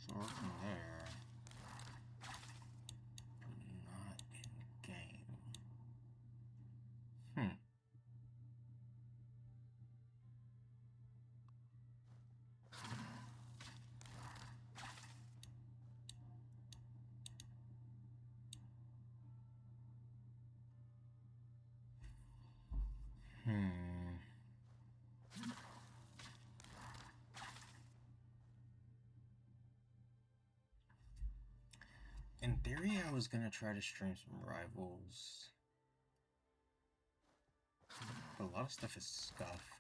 It's working there. But not in game. In theory, I was gonna try to stream some rivals, but a lot of stuff is scuffed.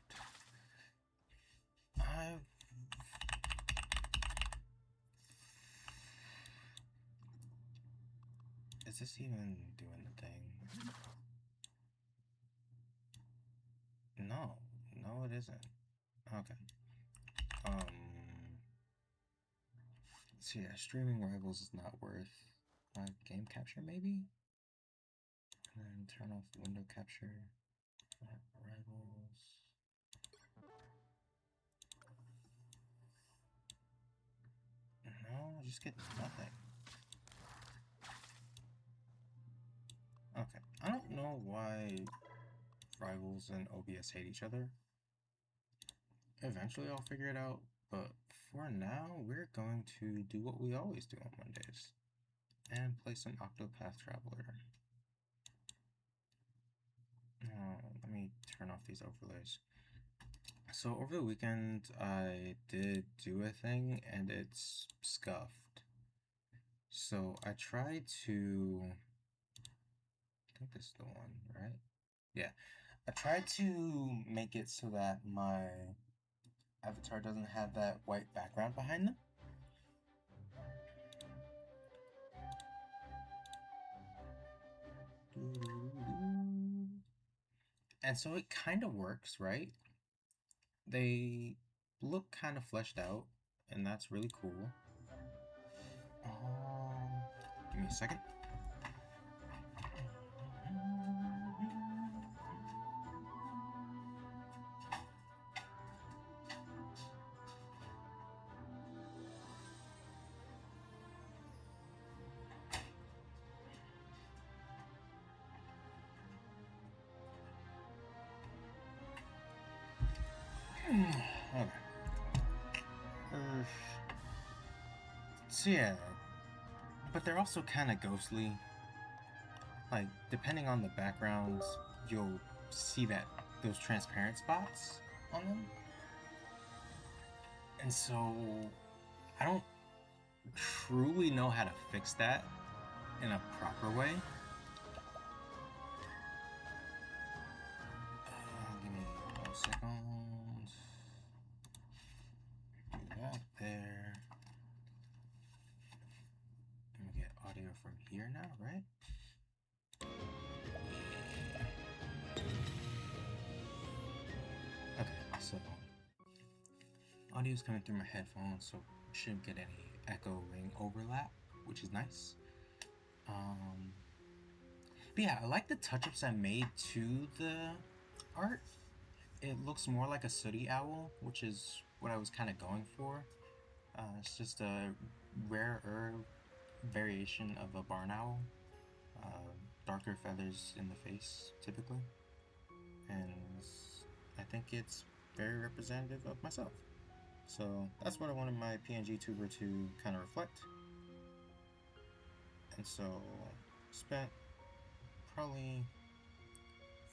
Is this even doing the thing? No, it isn't. Okay. So yeah, streaming rivals is not worth game capture maybe? And then turn off window capture. Rivals. No, I just get nothing. Okay, I don't know why rivals and OBS hate each other. Eventually I'll figure it out, but for now, we're going to do what we always do on Mondays and play some Octopath Traveler. Let me turn off these overlays. So over the weekend, I did do a thing and it's scuffed. So I tried to, I think this is the one, right? Yeah, I tried to make it so that my avatar doesn't have that white background behind them. And so it kind of works, right? They look kind of fleshed out, and that's really cool. Give me a second. Okay. So yeah, but they're also kind of ghostly. Like, depending on the backgrounds, you'll see that those transparent spots on them. And so, I don't truly know how to fix that in a proper way. Give me 1 second. Do that there. And we get audio from here now, right? Okay, so audio's coming through my headphones, so shouldn't get any echoing overlap, which is nice. But yeah, I like the touch-ups I made to the art. It looks more like a sooty owl, which is what I was kind of going for. It's just a rarer variation of a barn owl. Darker feathers in the face, typically. And I think it's very representative of myself. So that's what I wanted my PNG tuber to kind of reflect. And so spent probably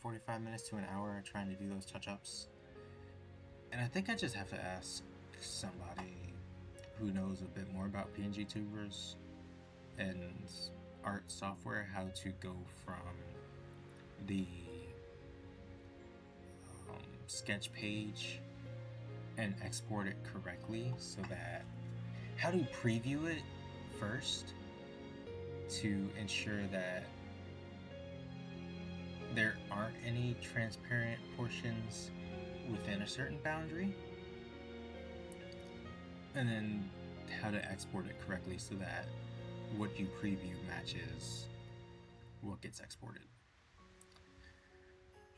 45 minutes to an hour trying to do those touch-ups. And I think I just have to ask somebody who knows a bit more about PNG tubers and art software how to go from the sketch page and export it correctly, so that how to preview it first to ensure that there aren't any transparent portions within a certain boundary, and then how to export it correctly so that what you preview matches what gets exported.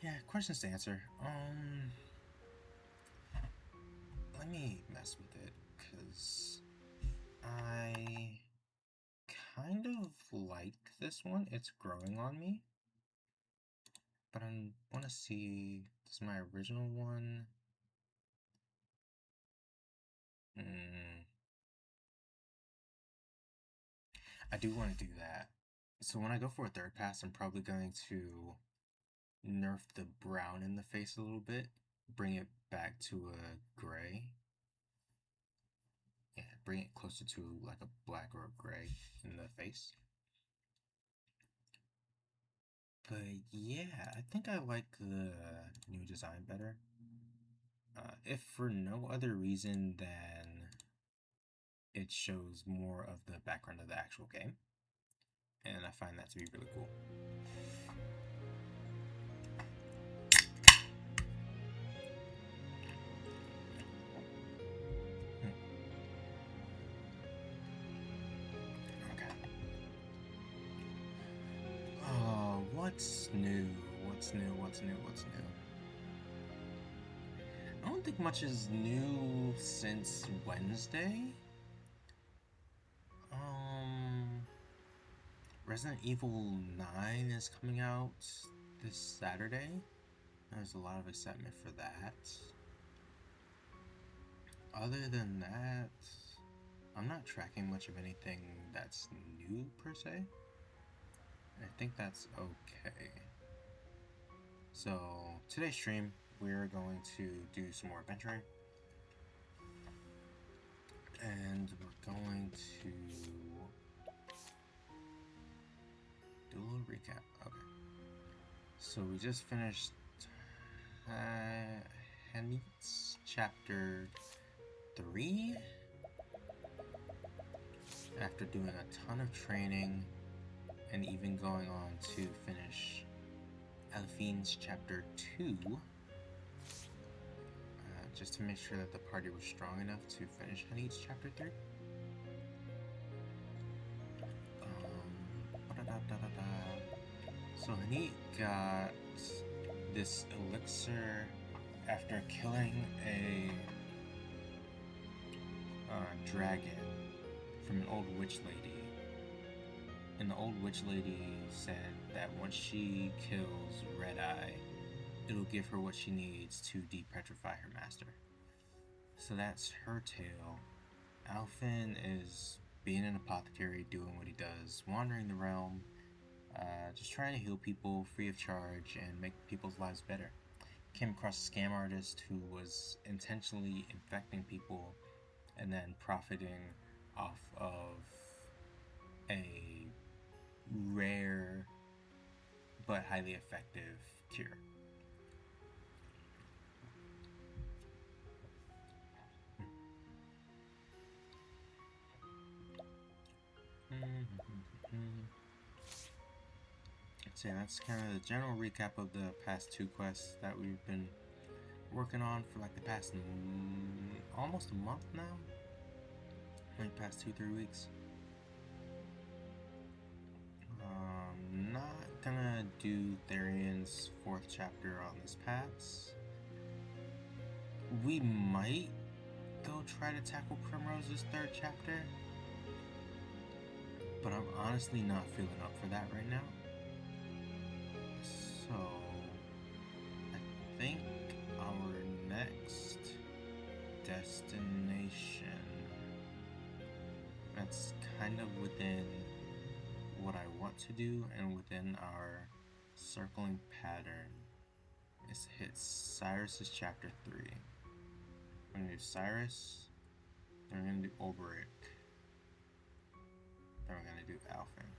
Yeah, questions to answer. Let me mess with it, because I like this one. It's growing on me. But I want to see, does my original one... I do want to do that. So when I go for a third pass, I'm probably going to nerf the brown in the face a little bit, bring it back to a gray. Yeah, bring it closer to like a black or a gray in the face. But yeah, I think I like the new design better. If for no other reason than it shows more of the background of the actual game. And I find that to be really cool. Okay. What's new? What's new? What's new? What's new? I don't think much is new since Wednesday. Resident Evil 9 is coming out this Saturday. There's a lot of excitement for that. Other than that, I'm not tracking much of anything that's new per se. I think that's okay. So, today's stream, we're going to do some more adventuring. And we're going to do a little recap. Okay. So we just finished Hanit's chapter 3. After doing a ton of training and even going on to finish Elfine's chapter 2. Just to make sure that the party was strong enough to finish Hanit's chapter 3. So Hanit got this elixir after killing a dragon from an old witch lady. And the old witch lady said that once she kills Red Eye, it'll give her what she needs to depetrify her master. So that's her tale. Alphen is being an apothecary, doing what he does, wandering the realm, just trying to heal people free of charge and make people's lives better. Came across a scam artist who was intentionally infecting people and then profiting off of a rare but highly effective cure. So yeah, that's kind of the general recap of the past 2 quests that we've been working on for like the past almost a month now. Like past 2-3 weeks. Not gonna do Therian's 4th chapter on this pass. We might go try to tackle Primrose's 3rd chapter, but I'm honestly not feeling up for that right now. So, I think our next destination, that's kind of within what I want to do and within our circling pattern, is hit Cyrus's chapter 3. We're gonna do Cyrus, then we're gonna do Ulbrich, then we're gonna do Alphen.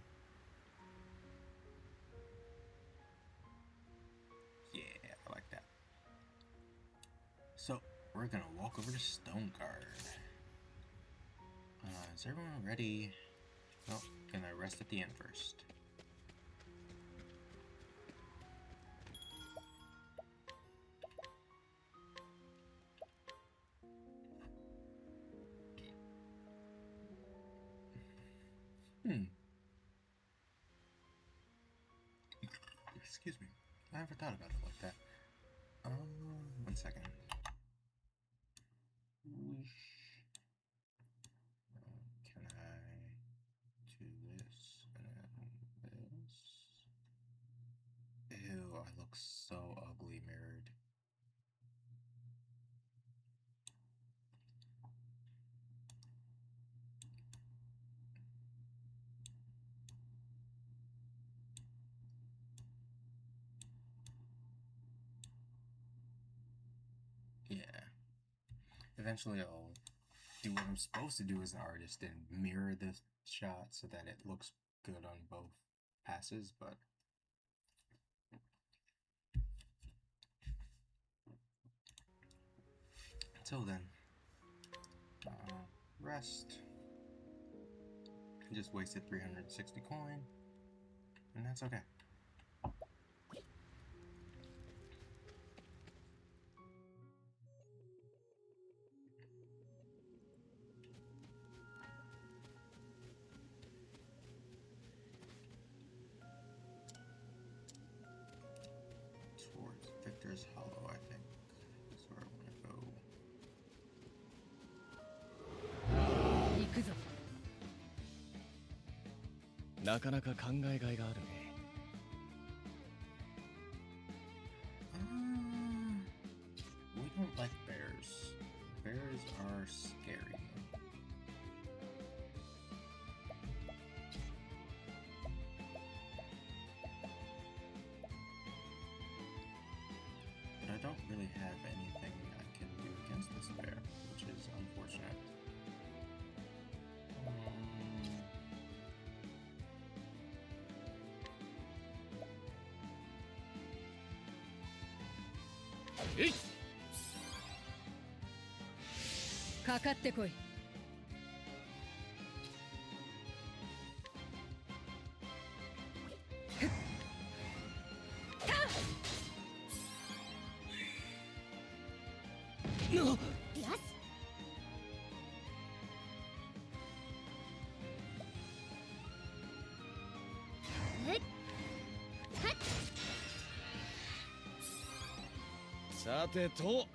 Yeah, I like that. So, we're gonna walk over to Stoneguard. Is everyone ready? Nope, gonna rest at the end first. Excuse me. I never thought about it like that. 1 second. Can I do this? And then... looks so ugly mirrored. Yeah. Eventually I'll do what I'm supposed to do as an artist and mirror the shot so that it looks good on both passes, but until then, rest. Just wasted 360 coin, and that's okay. Towards Victor's Hollow, I think. That's where I want to go. 行くぞ。なかなか考えがいがあるね。We don't like bears. Bears are scary. But I don't really have anything I can do against this bear, which is unfortunate. Hey! かかってこい。よし。さてと。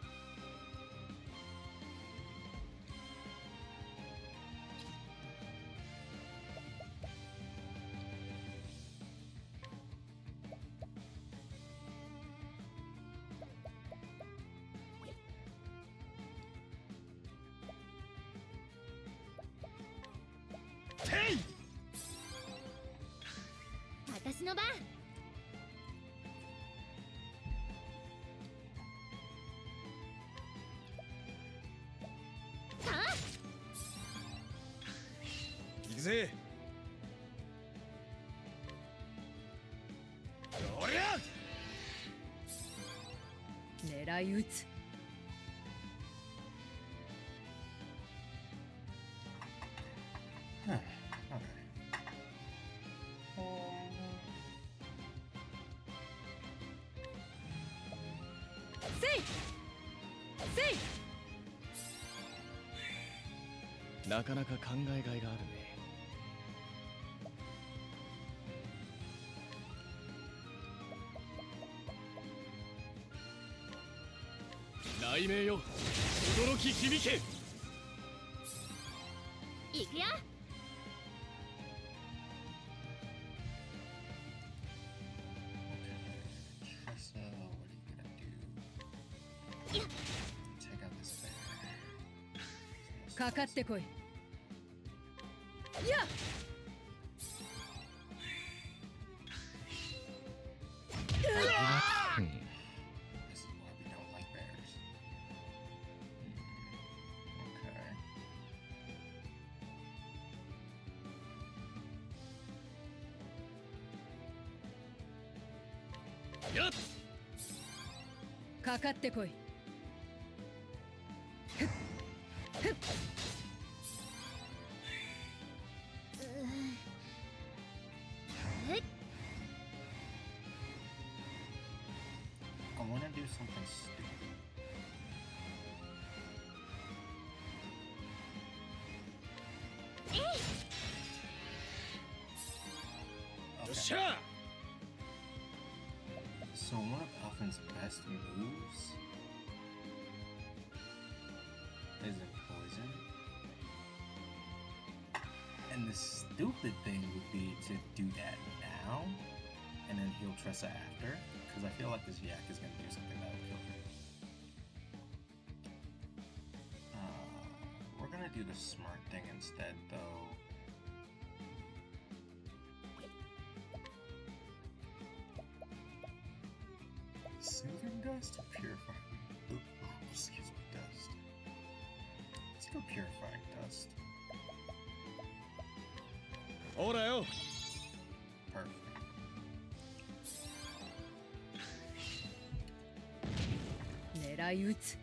私の番。行くぜ。おりゃ。狙い撃つ。なかなか考えがいがあるね。雷鳴よ、驚き響け。行くよ。かかってこい。やっ。かかってこい。I want to do something stupid. Okay. So one of Elfin's best moves is in poison. And the stupid thing would be to do that now, and then heal Tressa after. because I feel like this yak is gonna do something that'll kill her. We're gonna do the smart thing instead, though. Soothing dust or purifying? Excuse me, dust. Let's go purifying dust. Alright. Perfect. 狙い撃つ。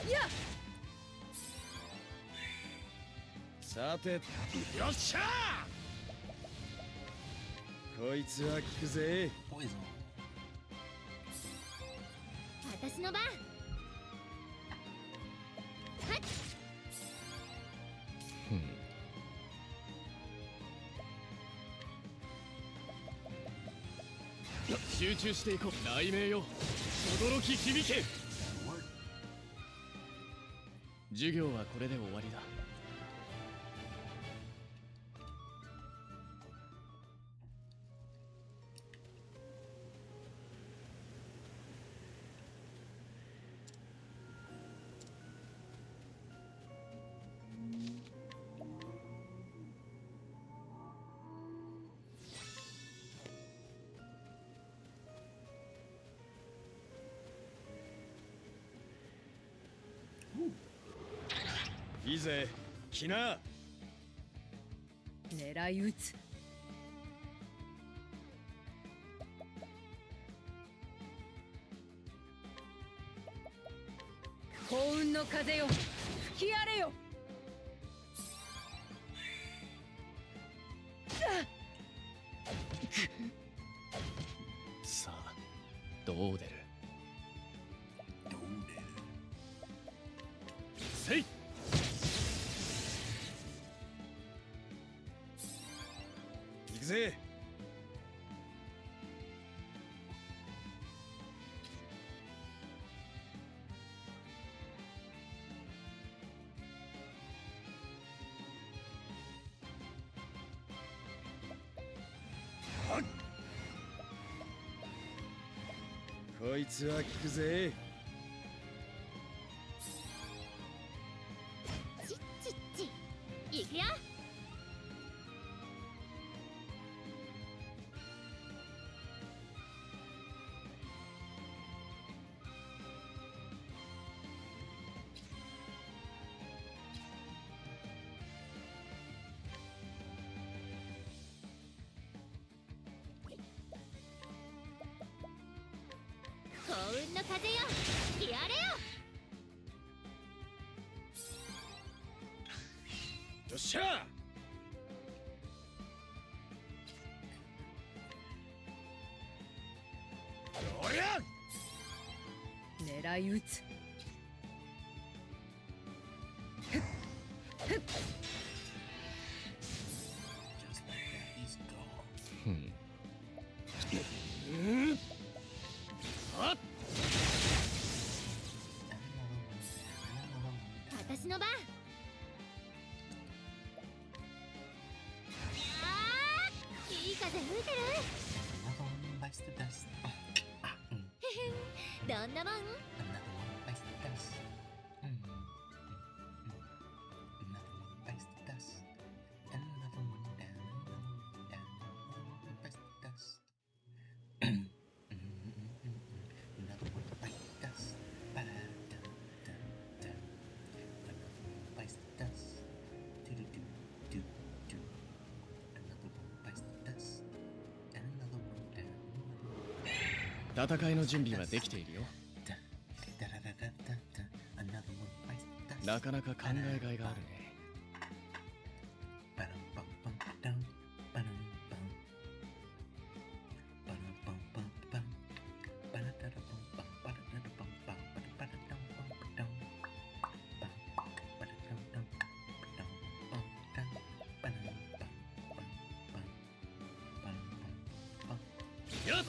やっ。さて、よっしゃー。こいつは効くぜ。ポイズン。私の番。集中していこう。雷鳴よ、轟き響け。授業はこれで終わりだ。いいぜ、来な。狙い撃つ。幸運の風よ、吹き荒れよ。さあ、どう出る？どう出る？せい。行くぜ。はっ。こいつは効くぜ。ちっちっち。行くよ。幸運の風よ、吹き荒れよ。よっしゃ。おりゃ。狙い撃つ。Just like that, he's gone. はっ。私の番。いい風吹いてる。 Another one bites the dust. どんなもん？ Another one bites the dust. Another one bites the dust. Another one down, another one down, another one bites the dust. Another one bites the dust. Ba-da-dum-dum-dum. Another one bites the dust. Do-do-do-do-do. Another one bites the dust. And another one down. 戦いの準備はできているよ。なかなか考えがいがあるね。やっ。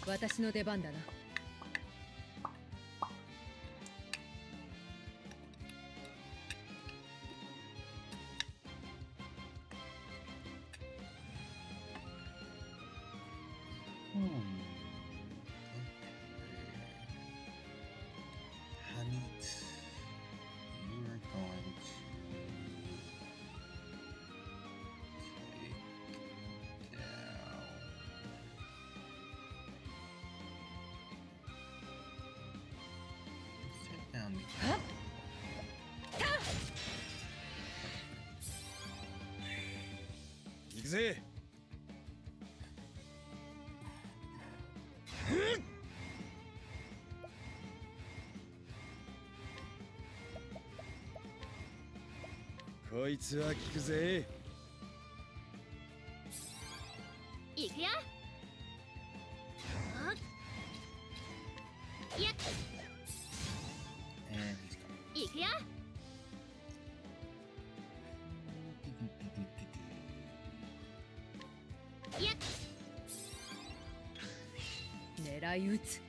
私の出番だな。Hanit, you are going to take down. Let's take down the.行くぜ。こいつは効くぜ。いくよ。いや、 And he's gone. いくよ。いや、狙い撃つ。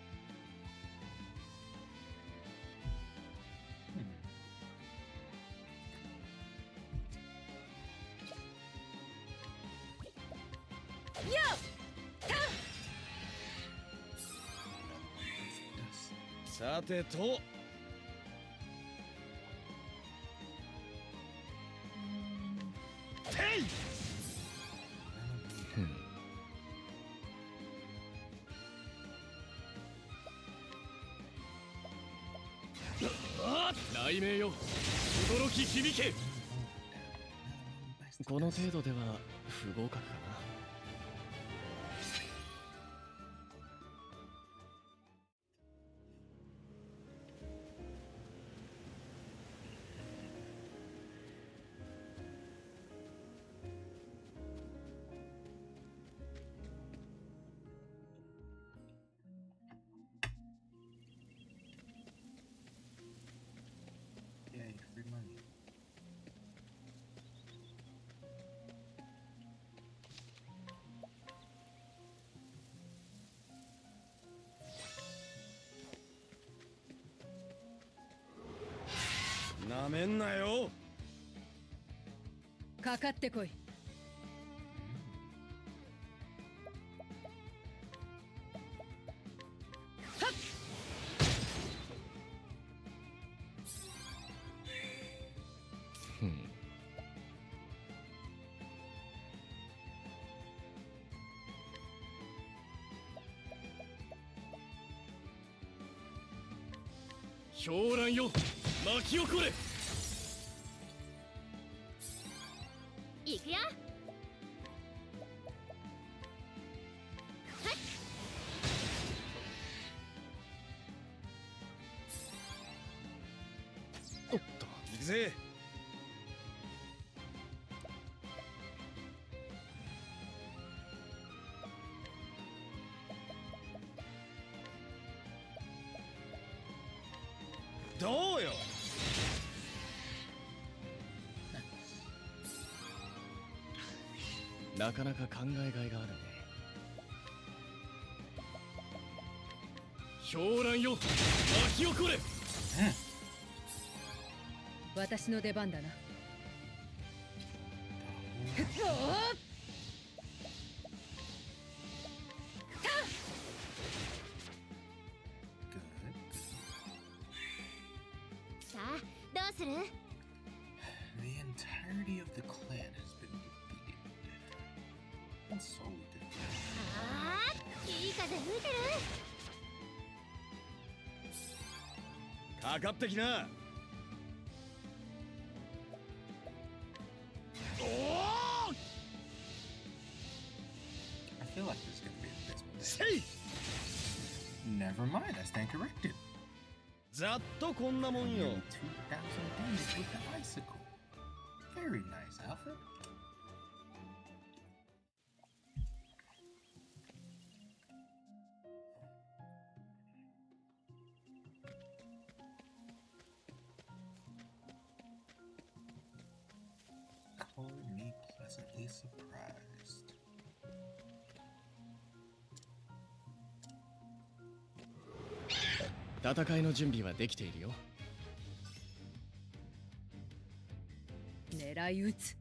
さてと。てい。雷鳴よ、驚き響け。この程度では不合格かな。Yay, free money. N なめんなよ。かかってこい。狂乱よ、巻き起これ。いくよ。おっと、行くぜ。どうよ。なかなか考えがいがあるね。狂乱よ、巻き起これ。私の出番だな。さあ、どうする？ The entirety of the clan has been defeated. And so defeated. ああ、いい風吹いてる。かかってきな。おお。I feel like there's gonna be a abysmal damage. せい。 Never mind, I stand corrected. ざっとこんなもんよ。 Nearly 2,000 damage with the icicle. Very nice, Alfred. Call me pleasantly surprised. 戦いの準備はできているよ。狙い撃つ。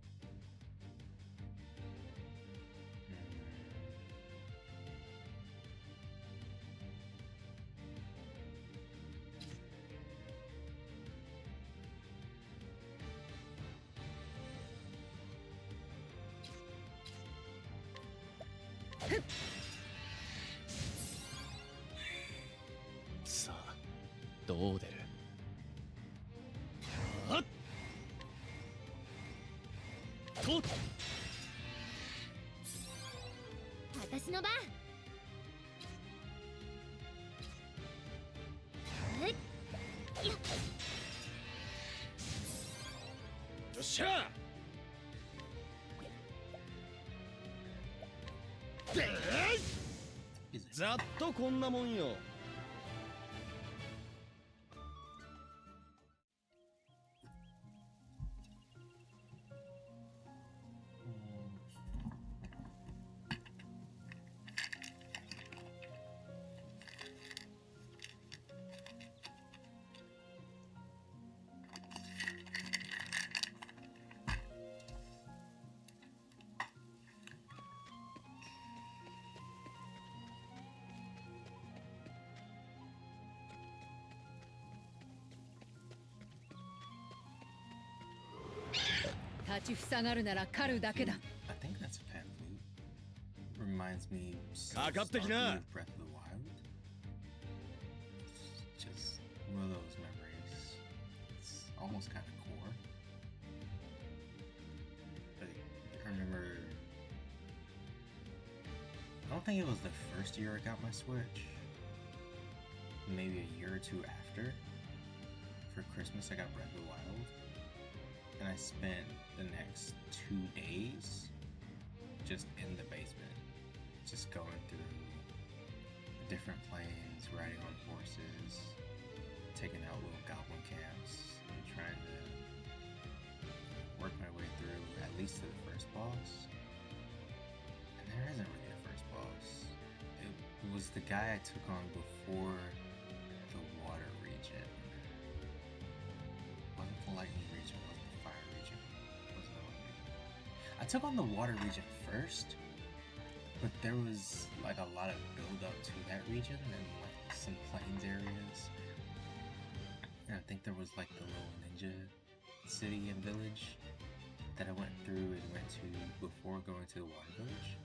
さあどう出る。はっと私の番。うっやっよっしゃでい Is it? ざっとこんなもんよ。立ちふさがるなら狩るだけだ。 I think that's a pan flute. Reminds me so かかってき starkly な。 of Breath of the Wild. It's just one of those memories. It's almost kind of core. Like, I remember. I don't think it was the first year I got my Switch. Maybe a year or two after. For Christmas, I got Breath of the Wild. And I spent the next 2 days just in the basement, just going through the different planes, riding on horses, taking out little goblin camps, and trying to work my way through at least to the first boss. And there isn't really a first boss. It was the guy I took on before the water region. Wasn't the lightning region, wasn't the fire region, wasn't the water region. I took on the water region first, but there was like a lot of build up to that region and like some plains areas. And I think there was like the little ninja city and village that I went through and went to before going to the water village.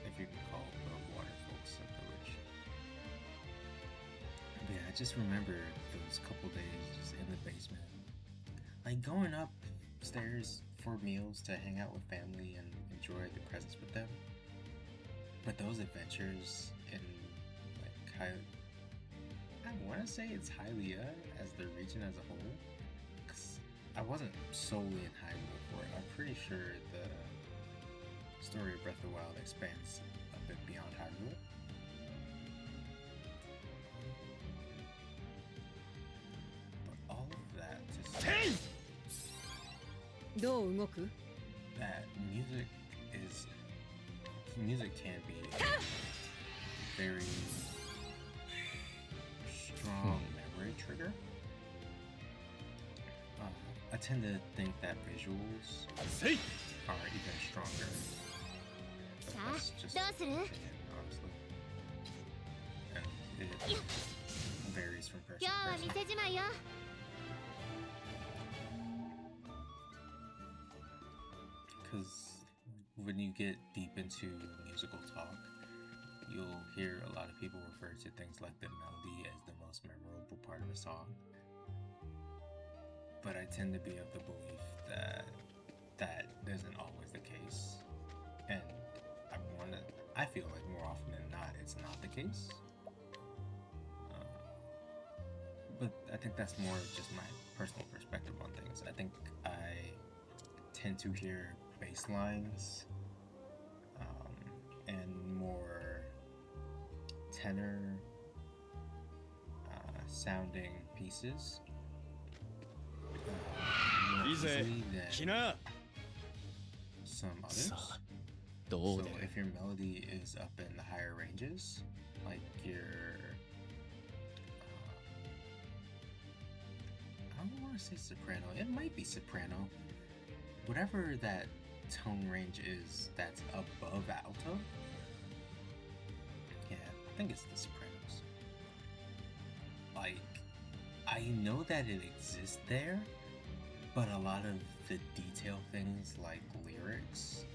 If you can call the water folks a village. But yeah, I just remember those couple days just in the basement. Like going upstairs for meals to hang out with family and enjoy the presents with them. But those adventures in like I want to say it's Hylia as the region as a whole. Because I wasn't solely in Hyrule for it. I'm pretty sure the story of Breath of the Wild expands a bit beyond Hyrule. But all of that to say どう動く？ that music can be a very strong memory trigger. I tend to think that visuals せい are even stronger. さあ That's just どうする？ opinion, honestly. And it varies from person 今日は to 店 person. じまいよ。 Because when you get deep into musical talk, you'll hear a lot of people refer to things like the melody as the most memorable part of a song. But I tend to be of the belief that that isn't always the case. And I feel like more often than not, it's not the case. But I think that's more just my personal perspective on things. I think I tend to hear bass lines and more tenor sounding pieces more いいぜ easily 来 than な。 some others. さあどう So 出る。 if your melody is up in the higher ranges, like your I don't want to say soprano. It might be soprano. Whatever that tone range is that's above alto. Yeah, I think it's the sopranos. Like, I know that it exists there, but a lot of the detail things like lyrics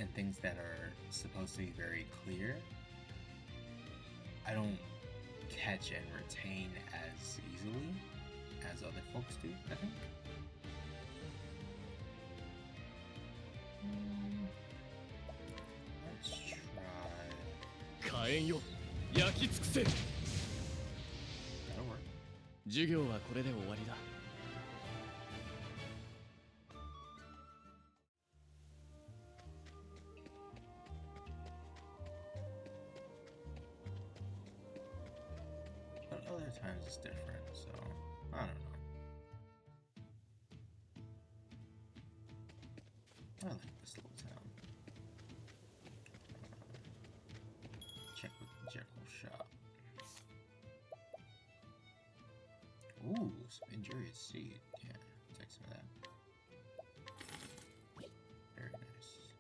and things that are supposed to be very clear, I don't catch and retain as easily as other folks do, I think. Let's try. 火炎よ焼き尽くせ。 That'll work. 授業はこれで終わりだ。 But other times it's different, so I don't know. I like this little town. Check with the general shop. Ooh, some injurious seed. Yeah, take some of that. Very nice.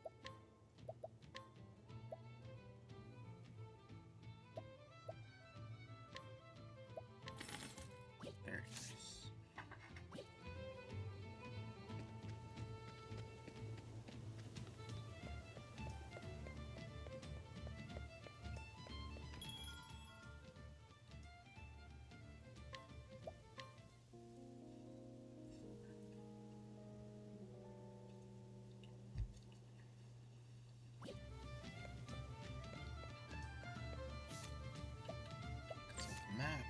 Very nice. Consult the map.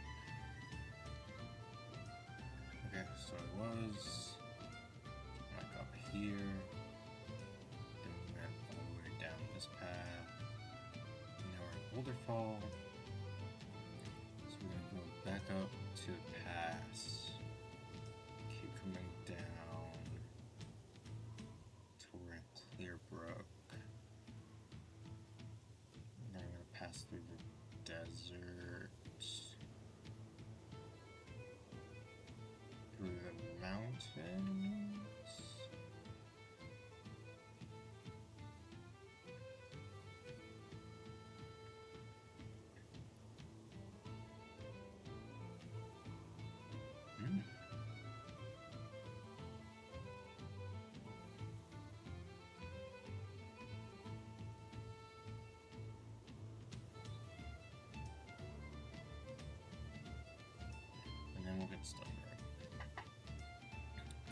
Okay, so it was like up here, then we went all the way down this path, and now we're in Boulder Fall, so we're gonna go back up to the pass, keep coming down till we're in Clearbrook, and then we're gonna pass through the desert, through the mountains. Mm. And then we'll get started.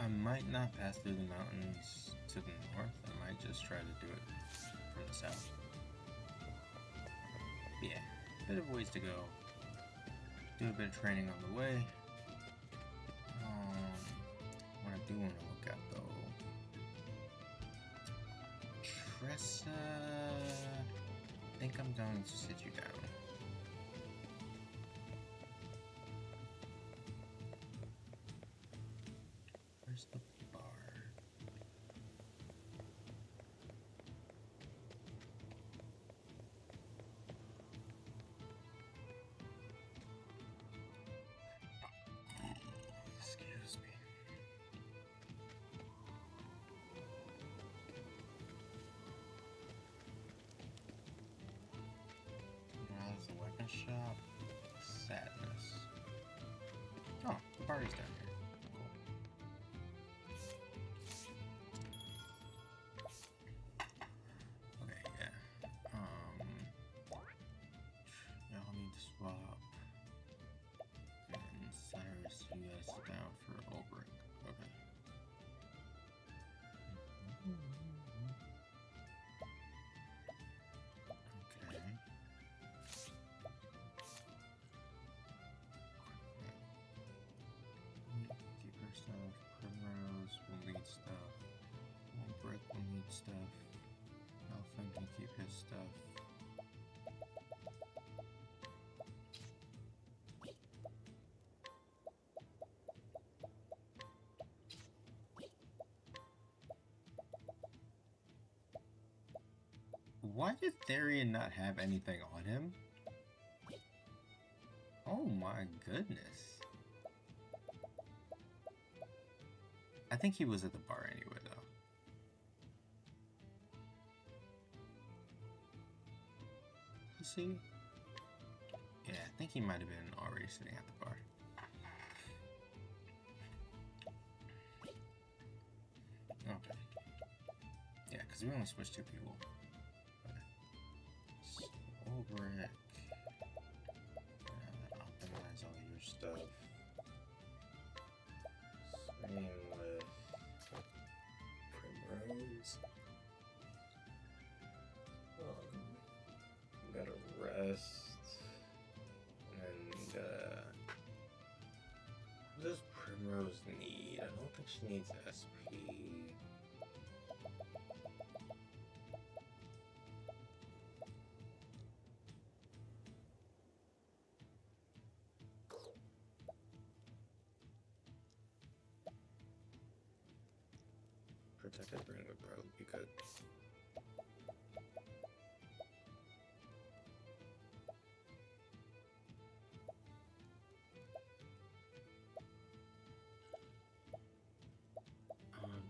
I might not pass through the mountains to the north. I might just try to do it from the south. But yeah, bit of ways to go. Do a bit of training on the way. What I do want to look at though, Tressa. I think I'm going to sit you down. Where's the bar? Excuse me. There's a weapon shop. Sadness. Oh, the bar is down here. Cool. Okay, yeah. Y'all need to swap. And Cyrus, you guys down for Ulbrich. Okay. Okay. Keep her stuff. Primrose will need stuff. Ulbrich will need stuff. Elfin can keep his stuff. Why did Therian not have anything on him? Oh my goodness. I think he was at the bar anyway though. Is he? Yeah, I think he might have been already sitting at the bar. Okay. Yeah, because because we only switched 2 people. Soul Brick. Optimize all your stuff. Same with Primrose. Gotta rest. And what does Primrose need? I don't think she needs SP. Protected Ring would probably be good.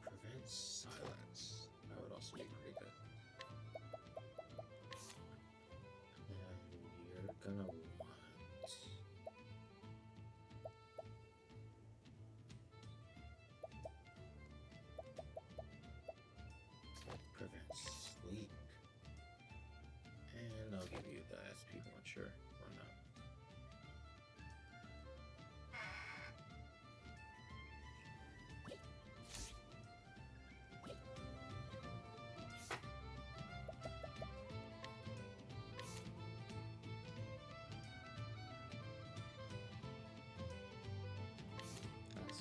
Prevent silence. That would also be pretty good. And you're gonna want prevent sleep. And I'll give you the SP one, sure. Why not?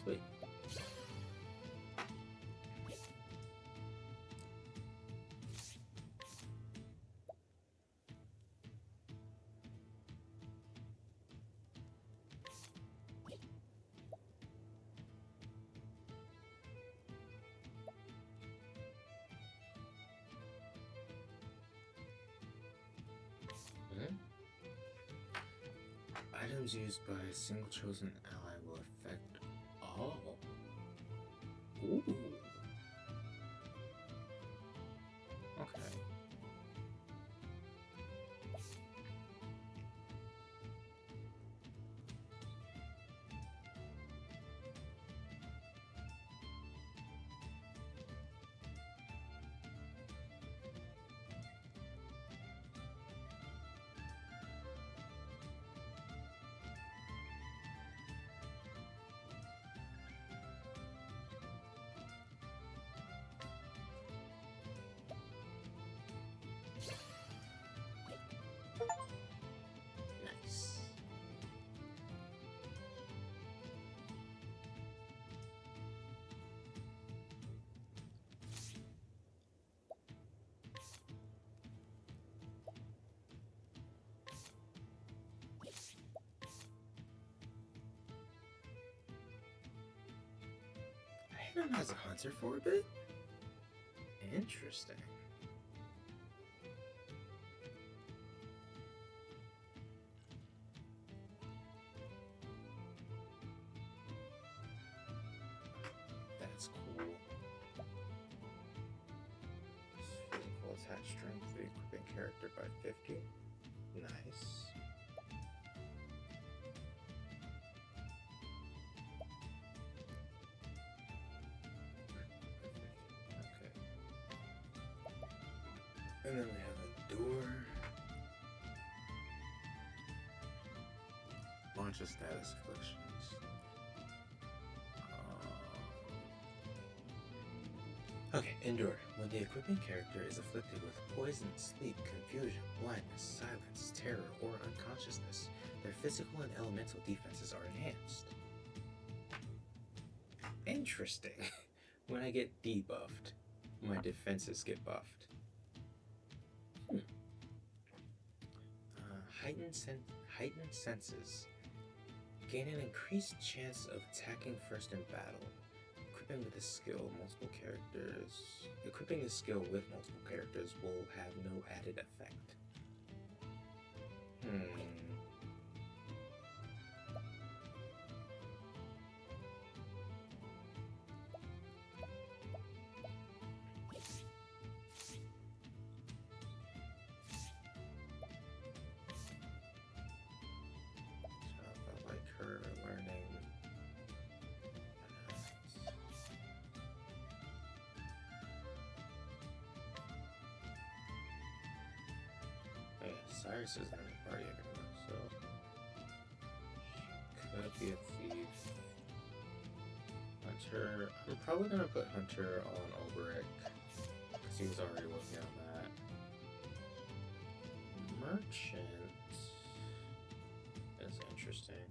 Sweet. Items used by a single chosen ally will affect all. Ooh. Okay. Nice. I didn't know as a hunter for a bit. Interesting. That's cool. Physical attack strength for the equipping character by 50. Nice. Okay. And then we have Endure. Launch a status afflictions. Okay, Endure. When the equipping character is afflicted with poison, sleep, confusion, blindness, silence, terror, or unconsciousness, their physical and elemental defenses are enhanced. Interesting. When I get debuffed, my defenses get buffed. Heightened senses. Gain an increased chance of attacking first in battle. Equipping the skill with multiple characters will have no added effect. So I like her learning. Cyrus isn't in the party anymore, so could be a thief. Hunter. I'm probably gonna put Hunter on Ulbrich because he was already working on that. Merchant is interesting,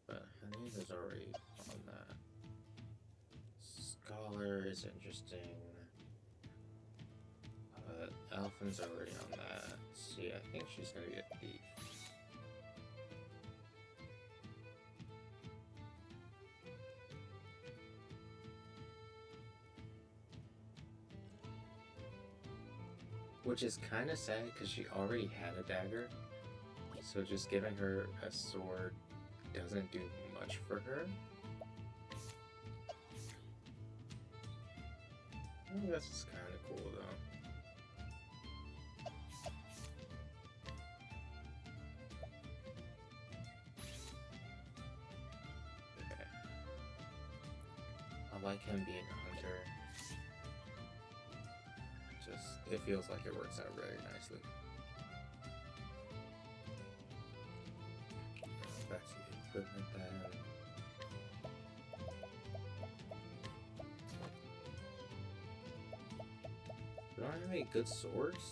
but Hanif is already on that. Scholar is interesting, but Alphen's already on that. See, I think she's gonna be a thief. Which is kind of sad because she already had a dagger, so just giving her a sword doesn't do much for her. I think this is kind of cool though. Okay. I like him being a hunter. It feels like it works out very nicely. Back to the equipment then. Do I have any good swords?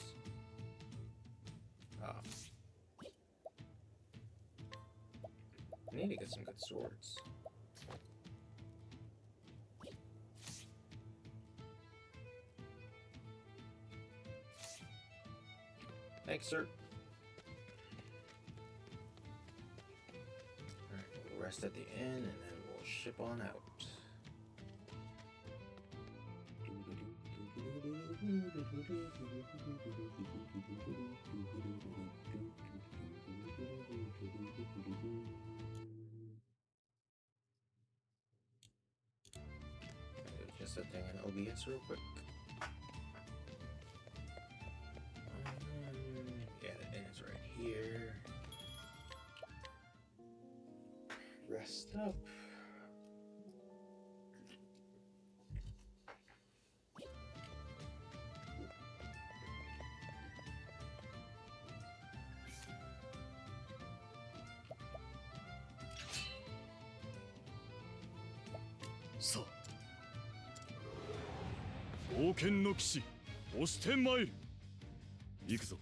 Oh. I need to get some good swords. Thanks, sir. Alright, we'll rest at the inn and then we'll ship on out. Just a thing in OBS real quick. Yeah, the inn is right here. Rest up.さあ冒険の騎士押して参る。行くぞ。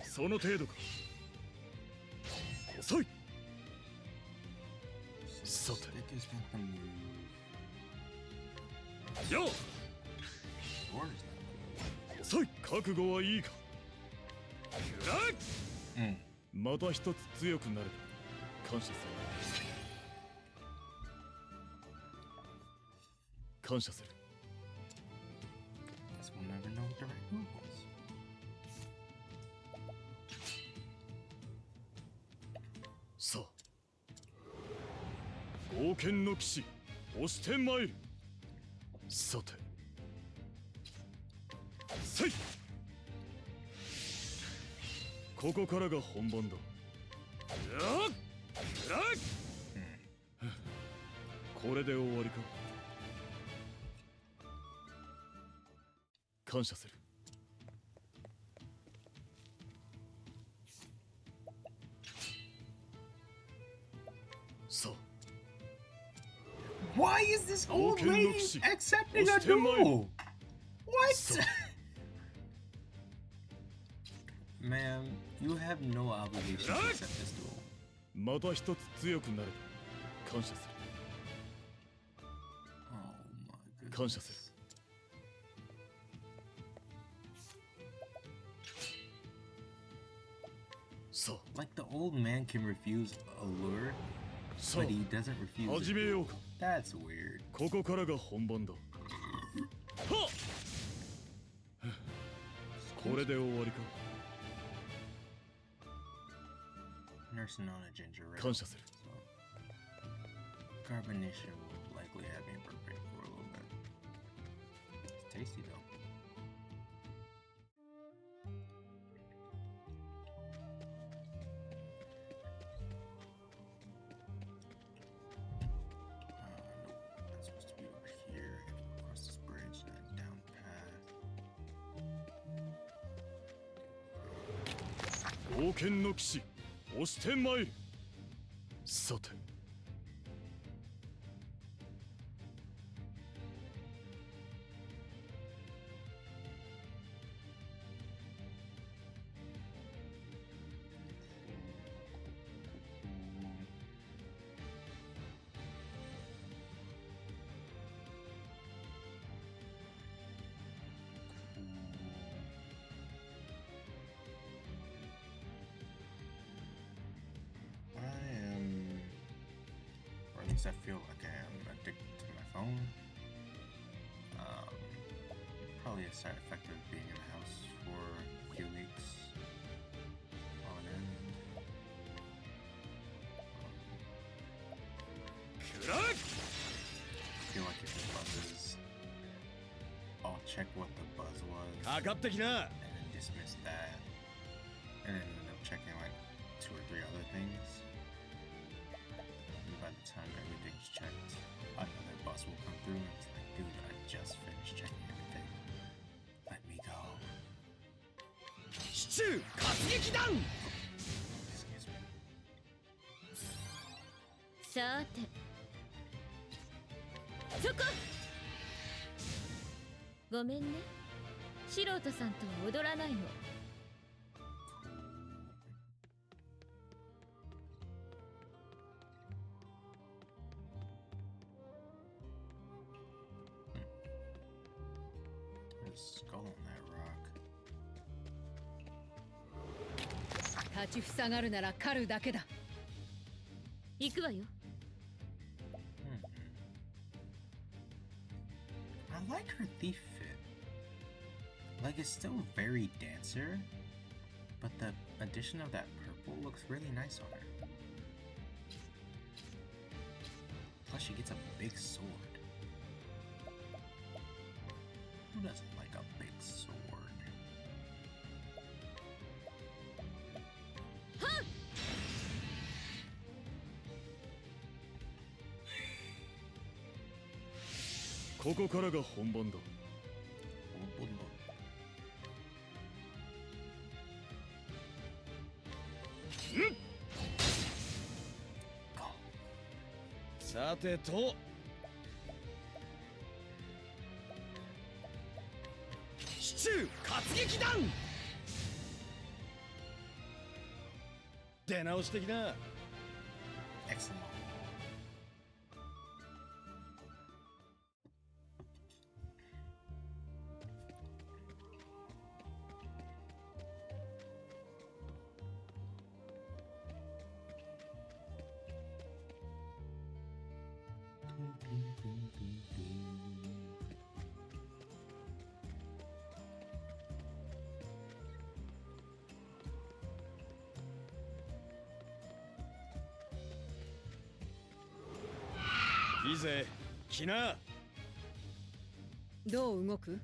その程度か。遅い。さて。よっ。遅い。覚悟はいいか。くらえ。また一つ強くなる。感謝する。感謝する。Guess we'll never know what the right move was. さあ冒険の騎士押して参る。さてせい。ここからが本番だ。やっくらえ。これで終わりか。感謝する。Why is this old lady accepting a duel? What? Ma'am, you have no obligation to accept this duel. また一つ強くなる。感謝する。Oh my goodness. 感謝する。さあ。 Like the old man can refuse a lure, but he doesn't refuse. 始めようか。 That's weird. ここからが本番だ。はっ。これで終わりか。nursing on a ginger ale. 感謝する。 So, carbonation will likely have me burp it for a little bit. It's tasty though. Nope, that's supposed to be over here. I gotta go across this bridge and then down path. 王権の騎士、押してまいる。さて。Or at least I feel like I am addicted to my phone. Probably a side effect of being in the house for a few weeks on end. くらえ I feel like if it buzzes, I'll check what the buzz was かかってきな。 and then dismiss that, and then end up checking like 2 or 3 other things. And by the time everything's checked, another buzz will come through and it's like, dude, I just finished checking everything. Let me go. シチュー活撃弾。 Excuse me. さてそこごめんね素人さんとは踊らないの There's a skull on that rock. 立ちふさがるなら狩るだけだ。行くわよ I like her thief fit. Like, it's still very dancer, but the addition of that purple looks really nice on her. Plus, she gets a big sword. Who doesn't like a big sword? ここからが本番だ。 さてと。シチュー活撃弾。出直してきな。 Excellent.いいぜ、来な。どう動く？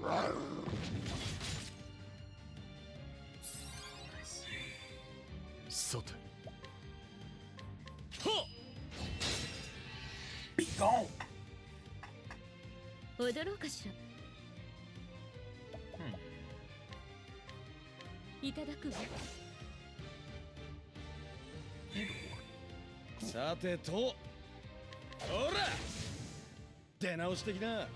Nice. さて。はっ。 Be gone. 踊ろうかしら いただくわ さてと。ほら。出直してきな。 Nice.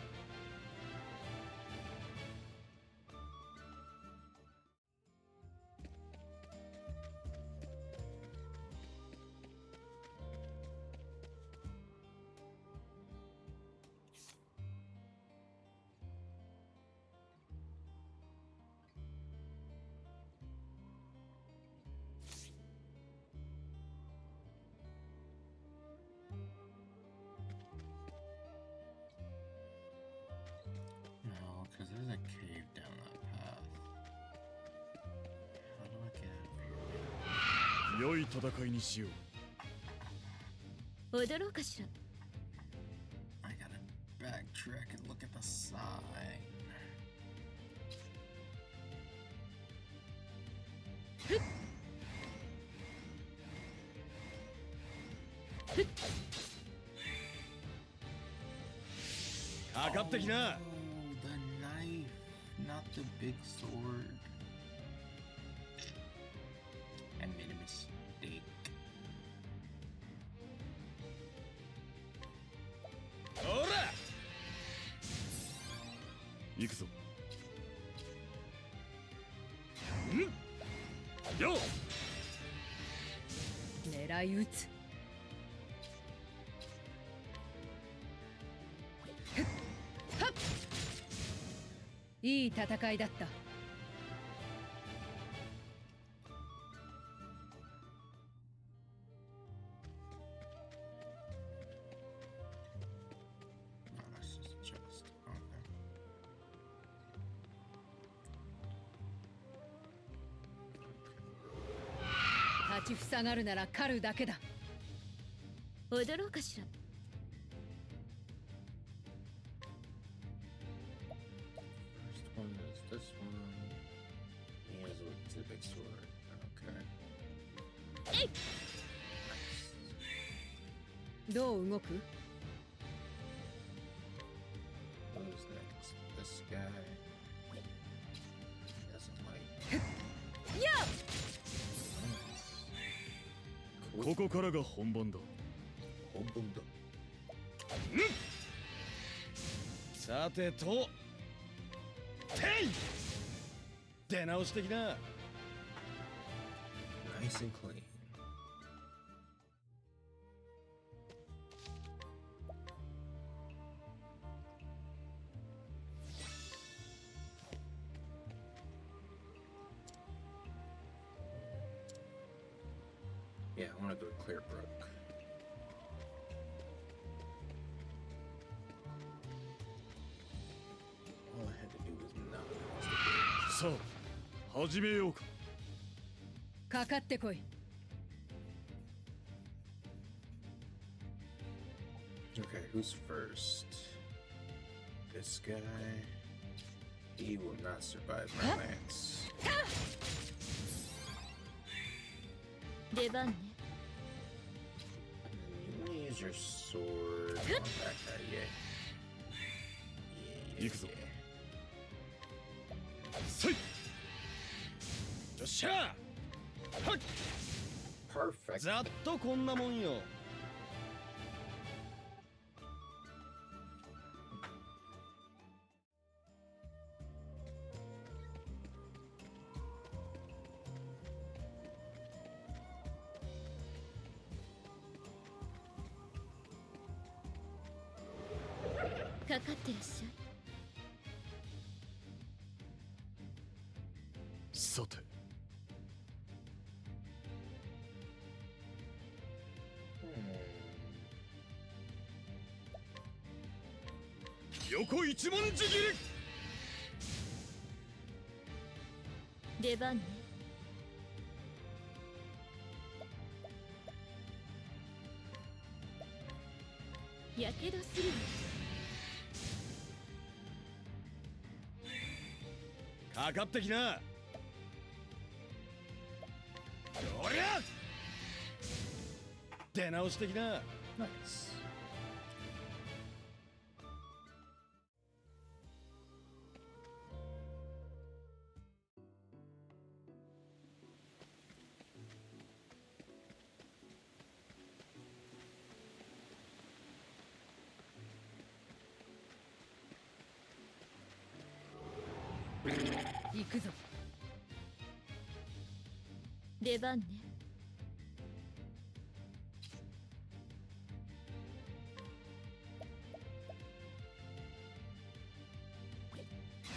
良い戦いにしよう。踊ろうかしら。 I gotta backtrack and look at the sign. Oh, the knife, not the big sword. I made a mistake. ほら行くぞ。んよ狙い撃つ。はっいい戦いだった。No, that's just a chest. Okay. 立ちふさがるなら狩るだけだ。踊ろうかしら。 First one is this one. He has a big sword. Okay. えい。 Nice. どう動く？ Who's next? This guy. He doesn't like. やっ Nice. ここからが本番だ。本番だ。さてとてい出直してきな。 Nice and clean. Yeah, I want to go to Clearbrook. All I had to do was not cross the bridge. さあ始めようか。かかってこい。 Okay, who's first? This guy. He will not survive my lance. 出番ね。 And you use your sword on that guy, yeah. Yeah, 行くぞ。 yeah. せいよっしゃはっ Perfect. ざっとこんなもんよ。かかってらっしゃい。さて 横一文字切り。出番ね。やけどするわ。かかってきな。おりゃ出直してきな。 Nice.「行くぞ」 出番ね。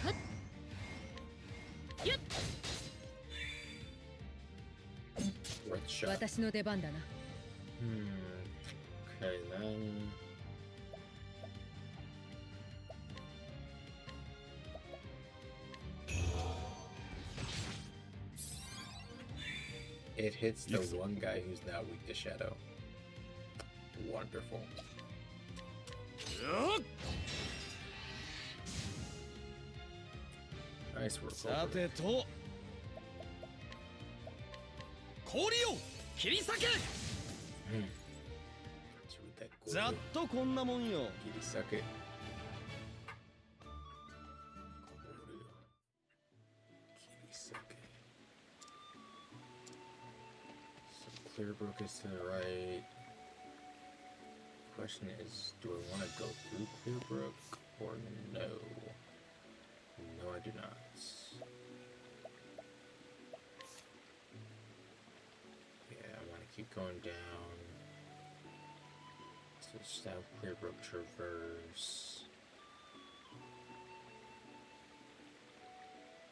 はっよっ。 Right shot. 私の出番だな。 Okay, then. It hits the one guy who's now weak to shadow. Wonderful. Nice work. さてと氷を切り裂け。ざっとこんなもんよ。切り裂け。切り裂け。So Clearbrook is to the right. Question is, do I want to go through Clearbrook or no? No, I do not. Yeah, I want to keep going down. So South Clearbrook Traverse.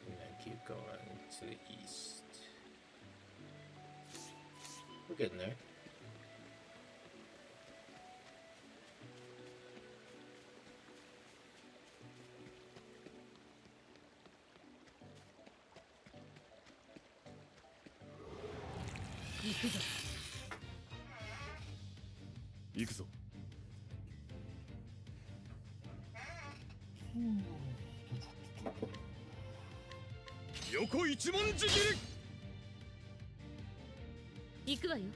And then keep going to the east. We're getting there. Ikuzo. 行くぞ。横一文字切り。行くわよ。よ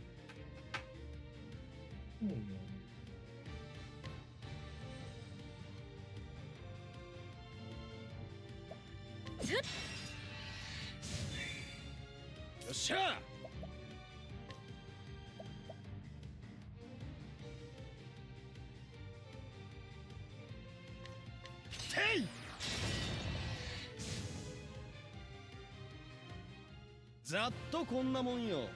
っしゃ。ざっとこんなもんよ。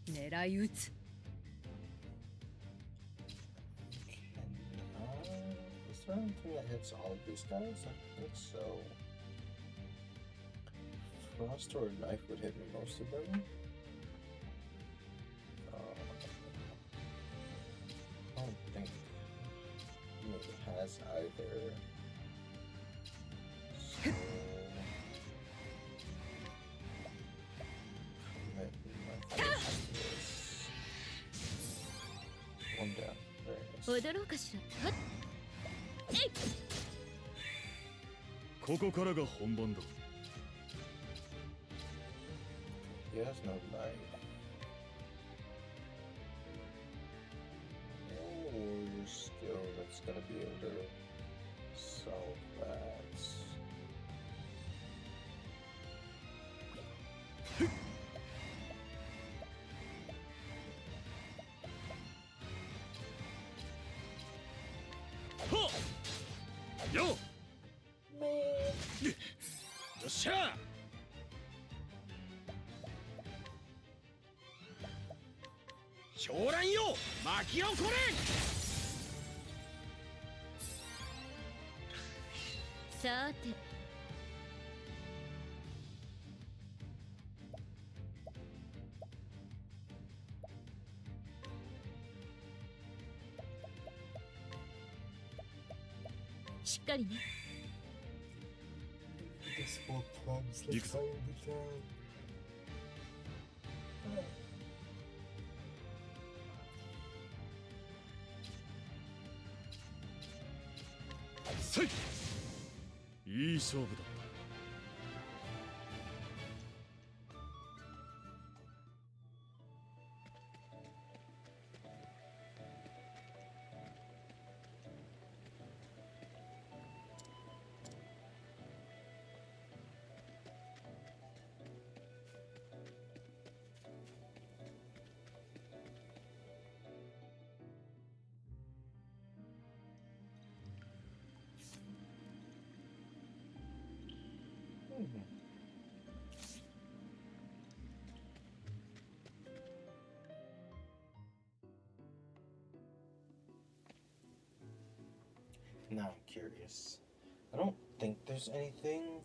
狙い撃つ。Is there anything that hits all of these guys? I think so. Frost or knife would hit most of them. I don't think it has either. So one down. Very nice. 踊ろうかしら。はっ。えい。ここからが本番だ。He has no knife. No warrior skill that's gonna be able to solve that. Yo! よっしゃ。狂乱よ、巻き起これ。さーて。しっかりね。This whole problem's like fire the town. せい。いい勝負だった。Now I'm curious. I don't think there's anything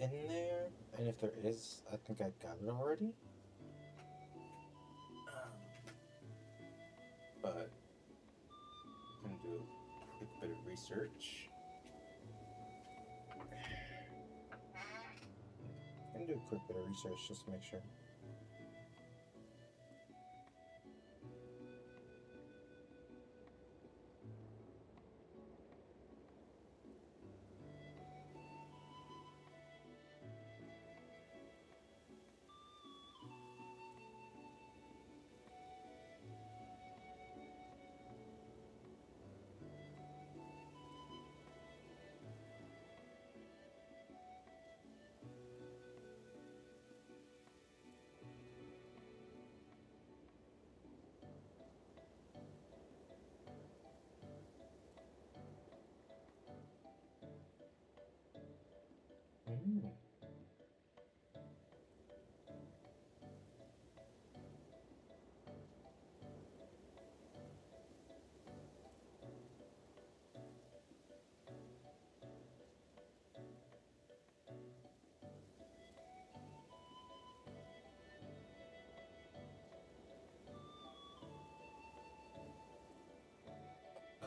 in there, and if there is, I think I got it already. But I'm gonna do a quick bit of research. I'm gonna do a quick bit of research just to make sure.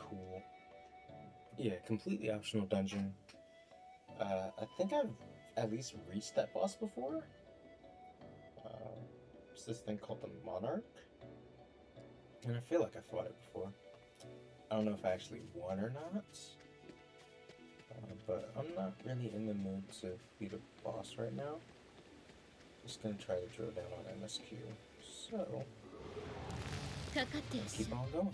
Cool. Yeah, completely optional dungeon. I think I've at least reached that boss before. It's this thing called the Monarch. And I feel like I fought it before. I don't know if I actually won or not. But I'm not really in the mood to beat a boss right now. Just gonna try to drill down on MSQ. So, かかってらっしゃ keep on going.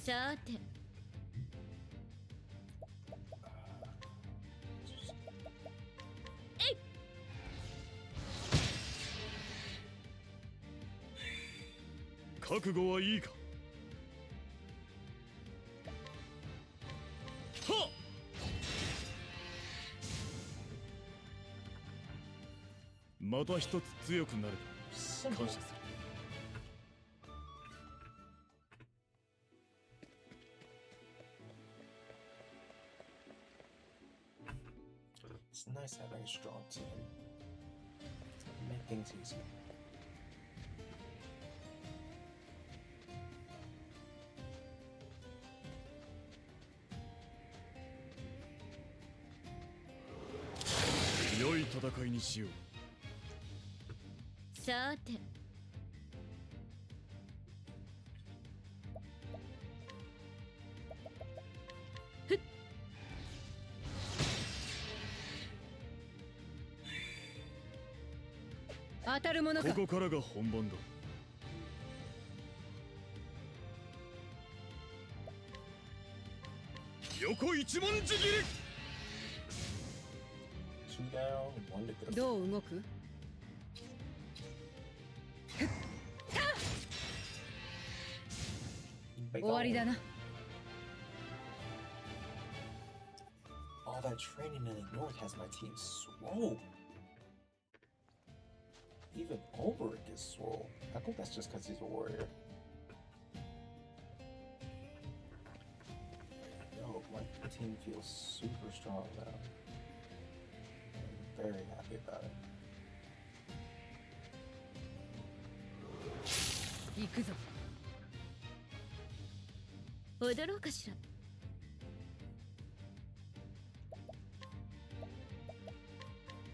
さて 覚悟はいいか。はっ。また一つ強くなる。感謝する。It's nice having a strong team. Make things easy.良い戦いにしよう。さて 当たるものか。ここからが本番だ。横一文字切り。 Two down, one to go. どう動く？終わりだな。 All that training in the north has my team swole. Even Ulrich is swole. I think that's just because he's a warrior. Yo, my team feels super strong now. I'm very happy about it. 行くぞ。 踊ろうかしら。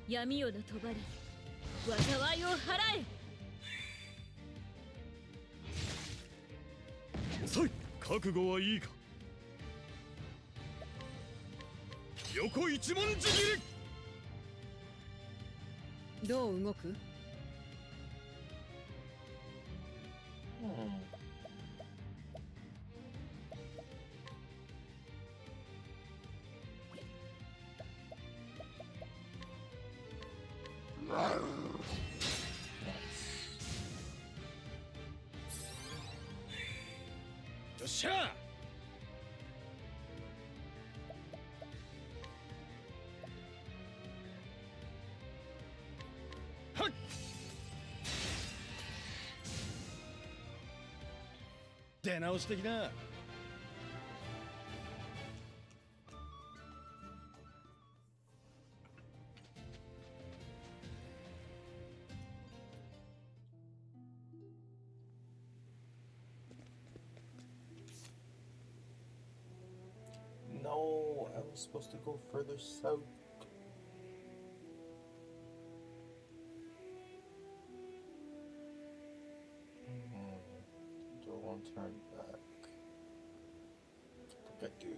闇夜の帳災いを払え。さい、覚悟はいいか。横一文字切り。 どう動く？ よっしゃ。 出直してきな。was supposed to go further south. Do I want to turn back? I think I do.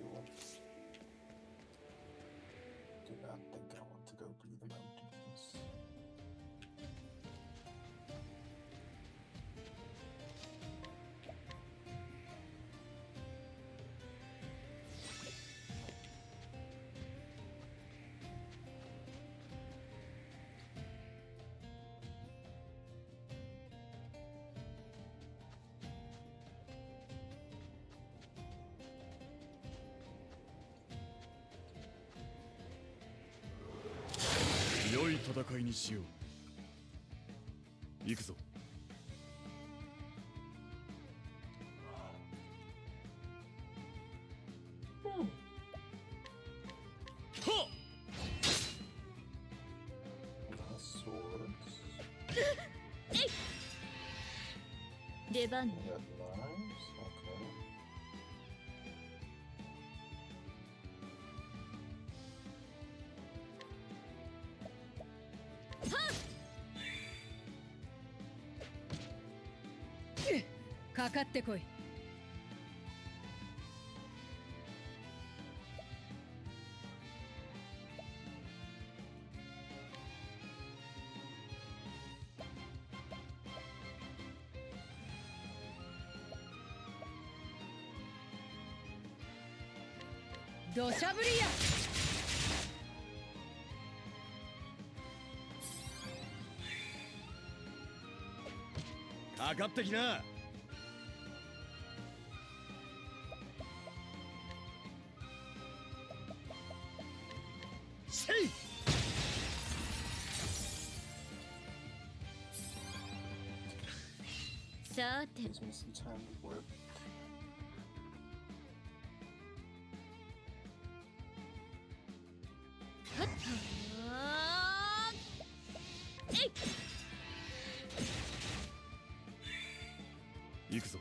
Do not think I want to go through the mountains.良い戦いにしよう。行くぞ。はっ。Swords. 出番 We got knives. Okay. Huh! かかってこい。土砂降りや。かかってきな。せい。さて Gives me some time to work. はっはーえい。行くぞ。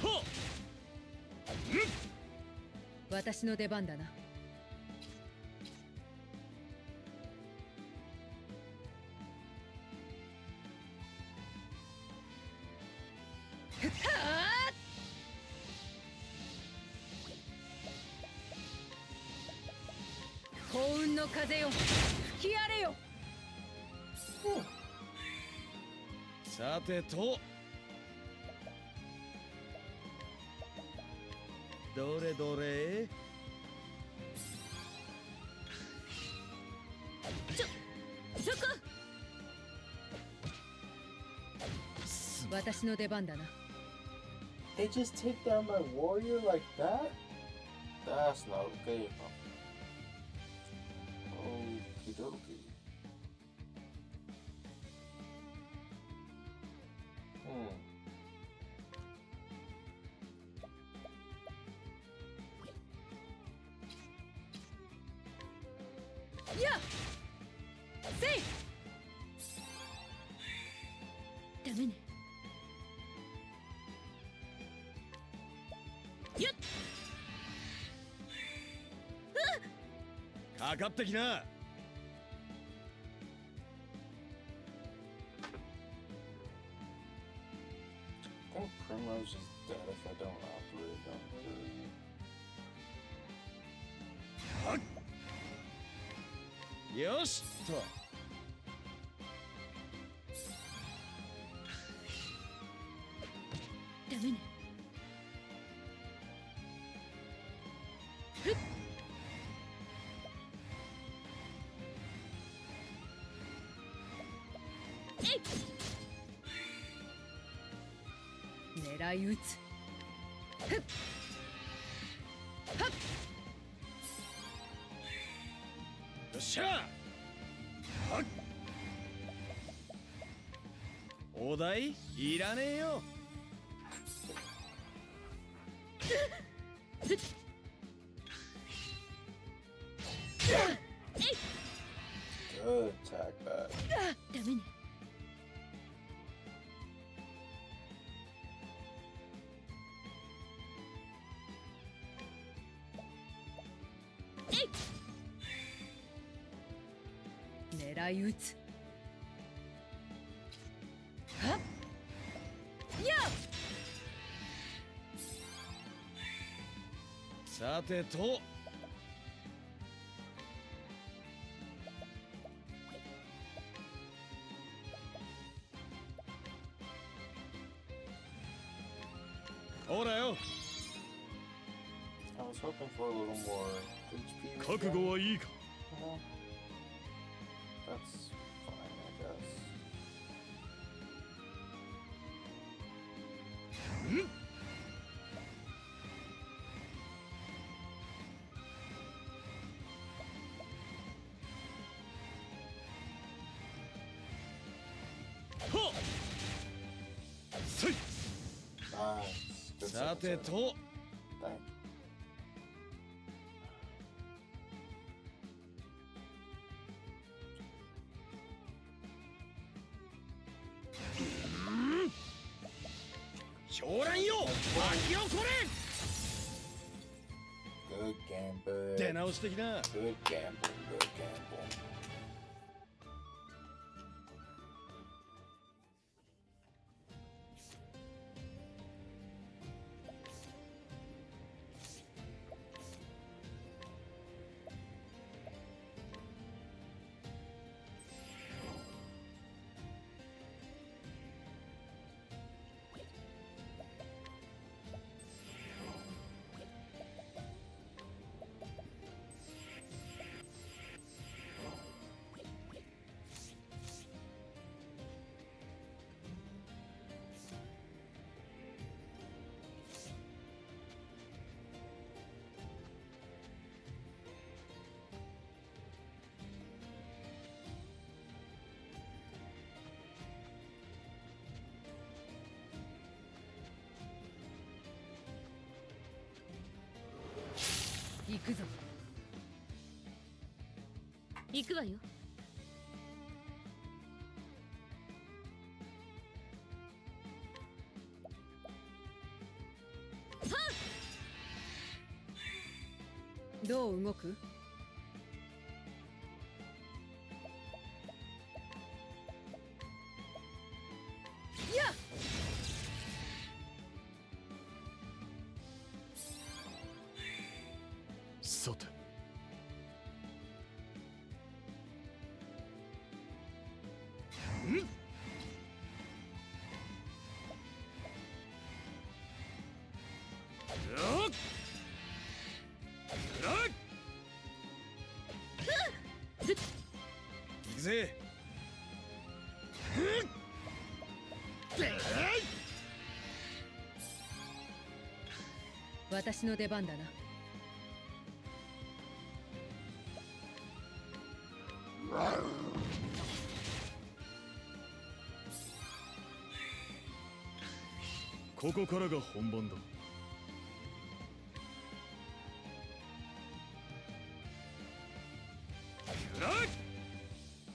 はっ。私の出番だな。幸運の風よ吹き荒れよ。さてと、どれどれ。そこ。私の出番だな。 They just take down my warrior like that? That's not okay, bro. Okie dokie. Yeah! See! ダメね。よっ。かかってきな。 I think Primrose is dead if I don't operate on her. よしと。ダメね。狙い撃つ。ふっはっ。よっしゃ。はっ。お題いらねえよ。Good attack back. ダメね。狙い撃つ。はっやっ。さてとほらよ。 I was hoping for a little more HP. 覚悟はいいか。 No. That's fine, I guess. はっせい。 Nice. Good さ second て serve. と Thank you. 狂乱よ巻き起こ Good gamble. れ。出直してきな。 Good gamble. Good gamble. 行くぞ。行くわよ。どう動く？やっ。さて行くぜ。私の出番だな。ここからが本番だ。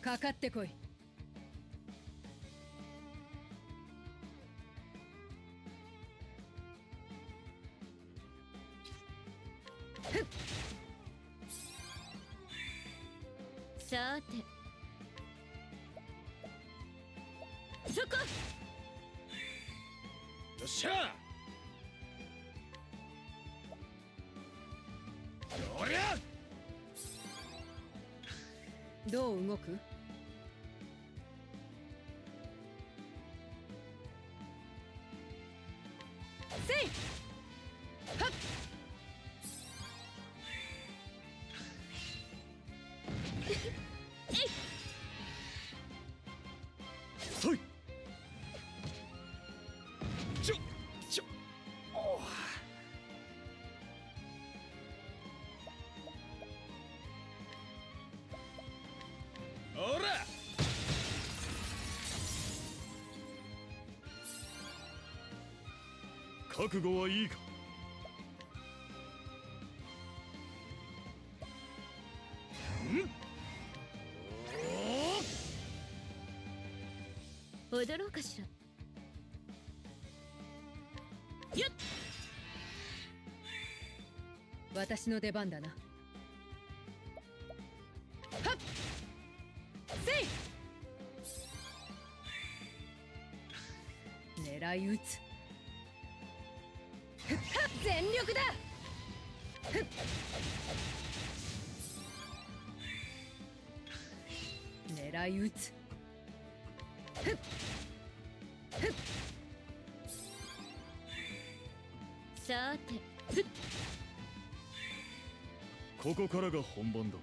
かかってこい。さてそこ。よっしゃ。おりゃ。どう動く？せい。はっ。そい。ちょちょ。おおら。覚悟はいいか。踊ろうかしら。よっ。私の出番だな。はっ。せい。狙い撃つ。全力だ。狙い撃つ。さてここからが本番だ。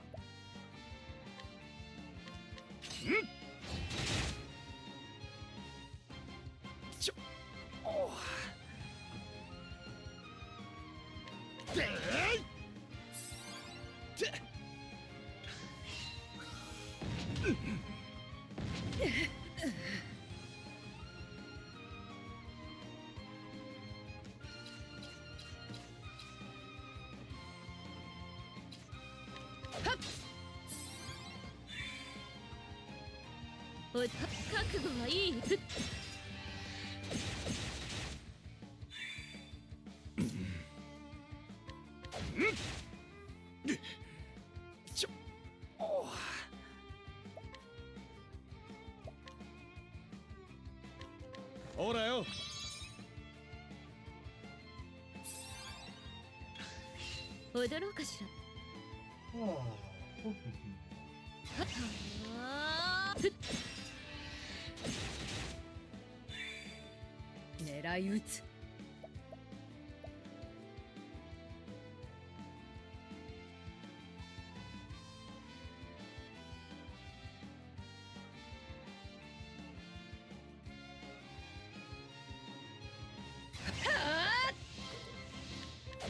覚悟はいい。ほらよ。踊ろうかしら。狙い撃つ。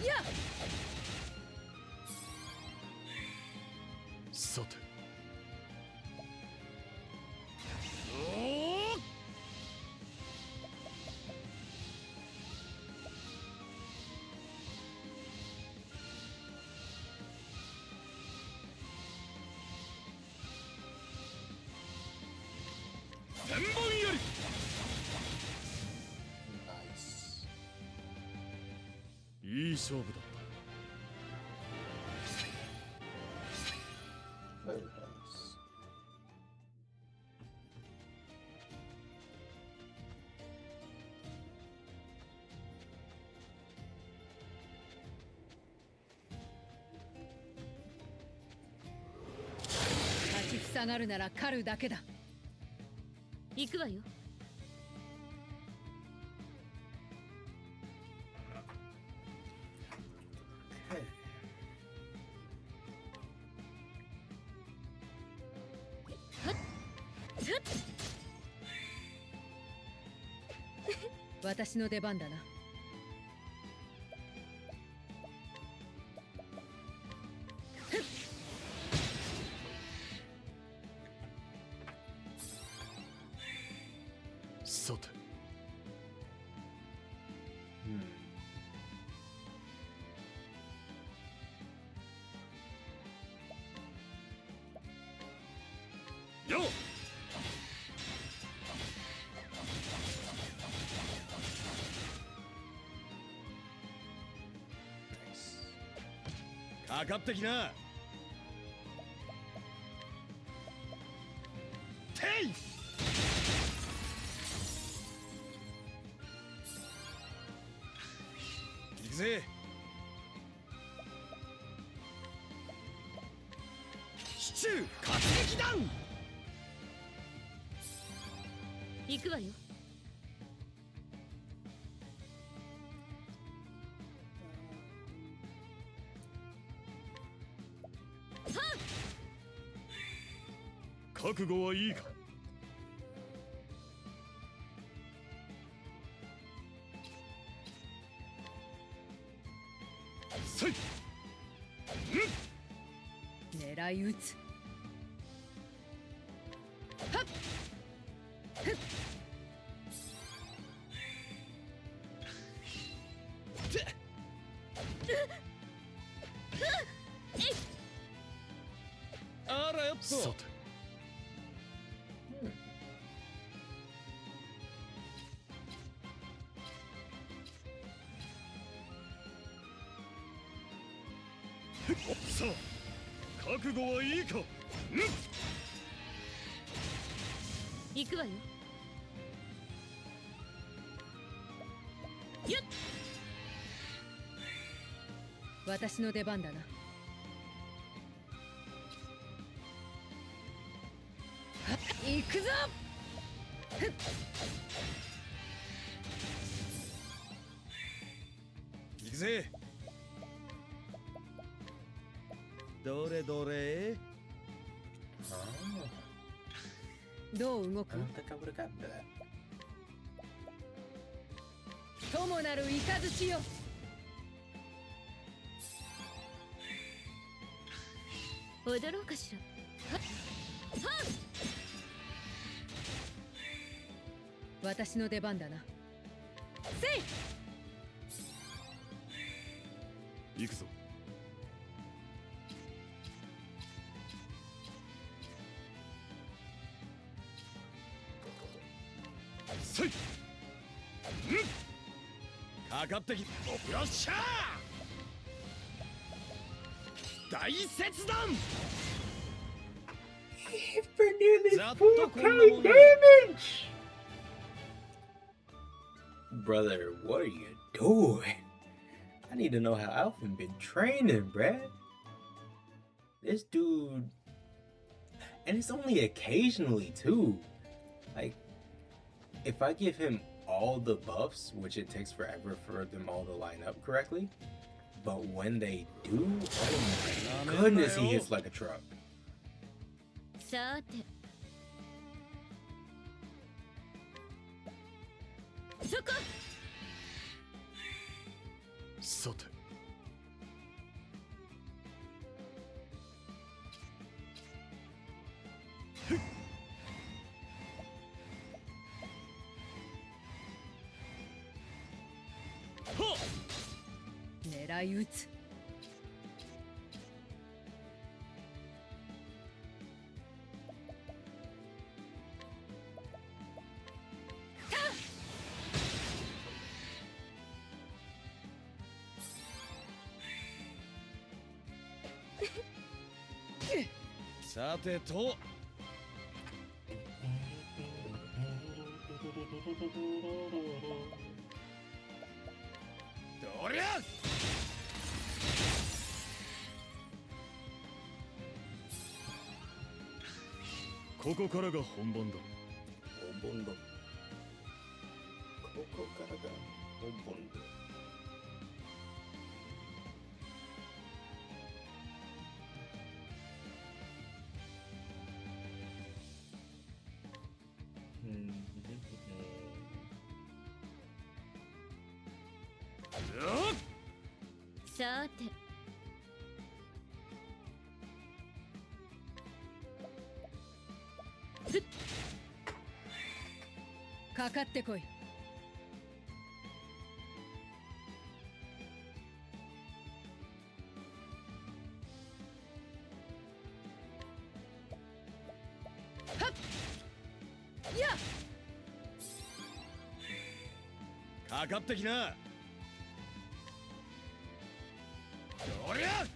やっ。さて。千本槍。Nice. いい勝負だった。Very nice. 立ちふさがるなら狩るだけだ。行くわよ。私の出番だな。さて。よっ。かかってきな。てい。行くぜ。シチュー活撃弾。行くわよ。覚悟はいいか。せい。狙い撃つ。はっ。あらよっと。さて。さあ、覚悟はいいか。行くわよ。やっ、私の出番だな。行くぞ。行くぜ。どれどれ。どう動 I く？ don't think I would have gotten to that. ともなる雷よ。踊ろうかしら。はっはっ、私の出番だな。せい。行くぞ。せい。かかってき。よっしゃー。大切断。 For nearly That full took kind long. damage! Brother, what are you doing? I need to know how Alphen been training, bruh. This dude... And it's only occasionally, too. Like, if I give him all the buffs, which it takes forever for them all to line up correctly, but when they do, oh my goodness, he hits like a truck. さて、そこ。さて。はっ。狙い撃つ。さてと。どりゃ。ここからが本番だ。本番だ。ここからが本番だ。さて、かかってこい。はっやっ、かかってきな。どりゃ。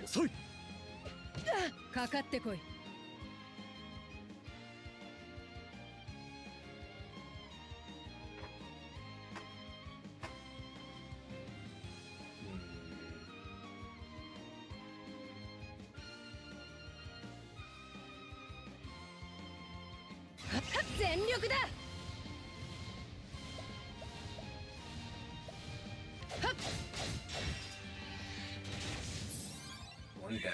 遅い。かかってこい。全力だ。はっ。One down.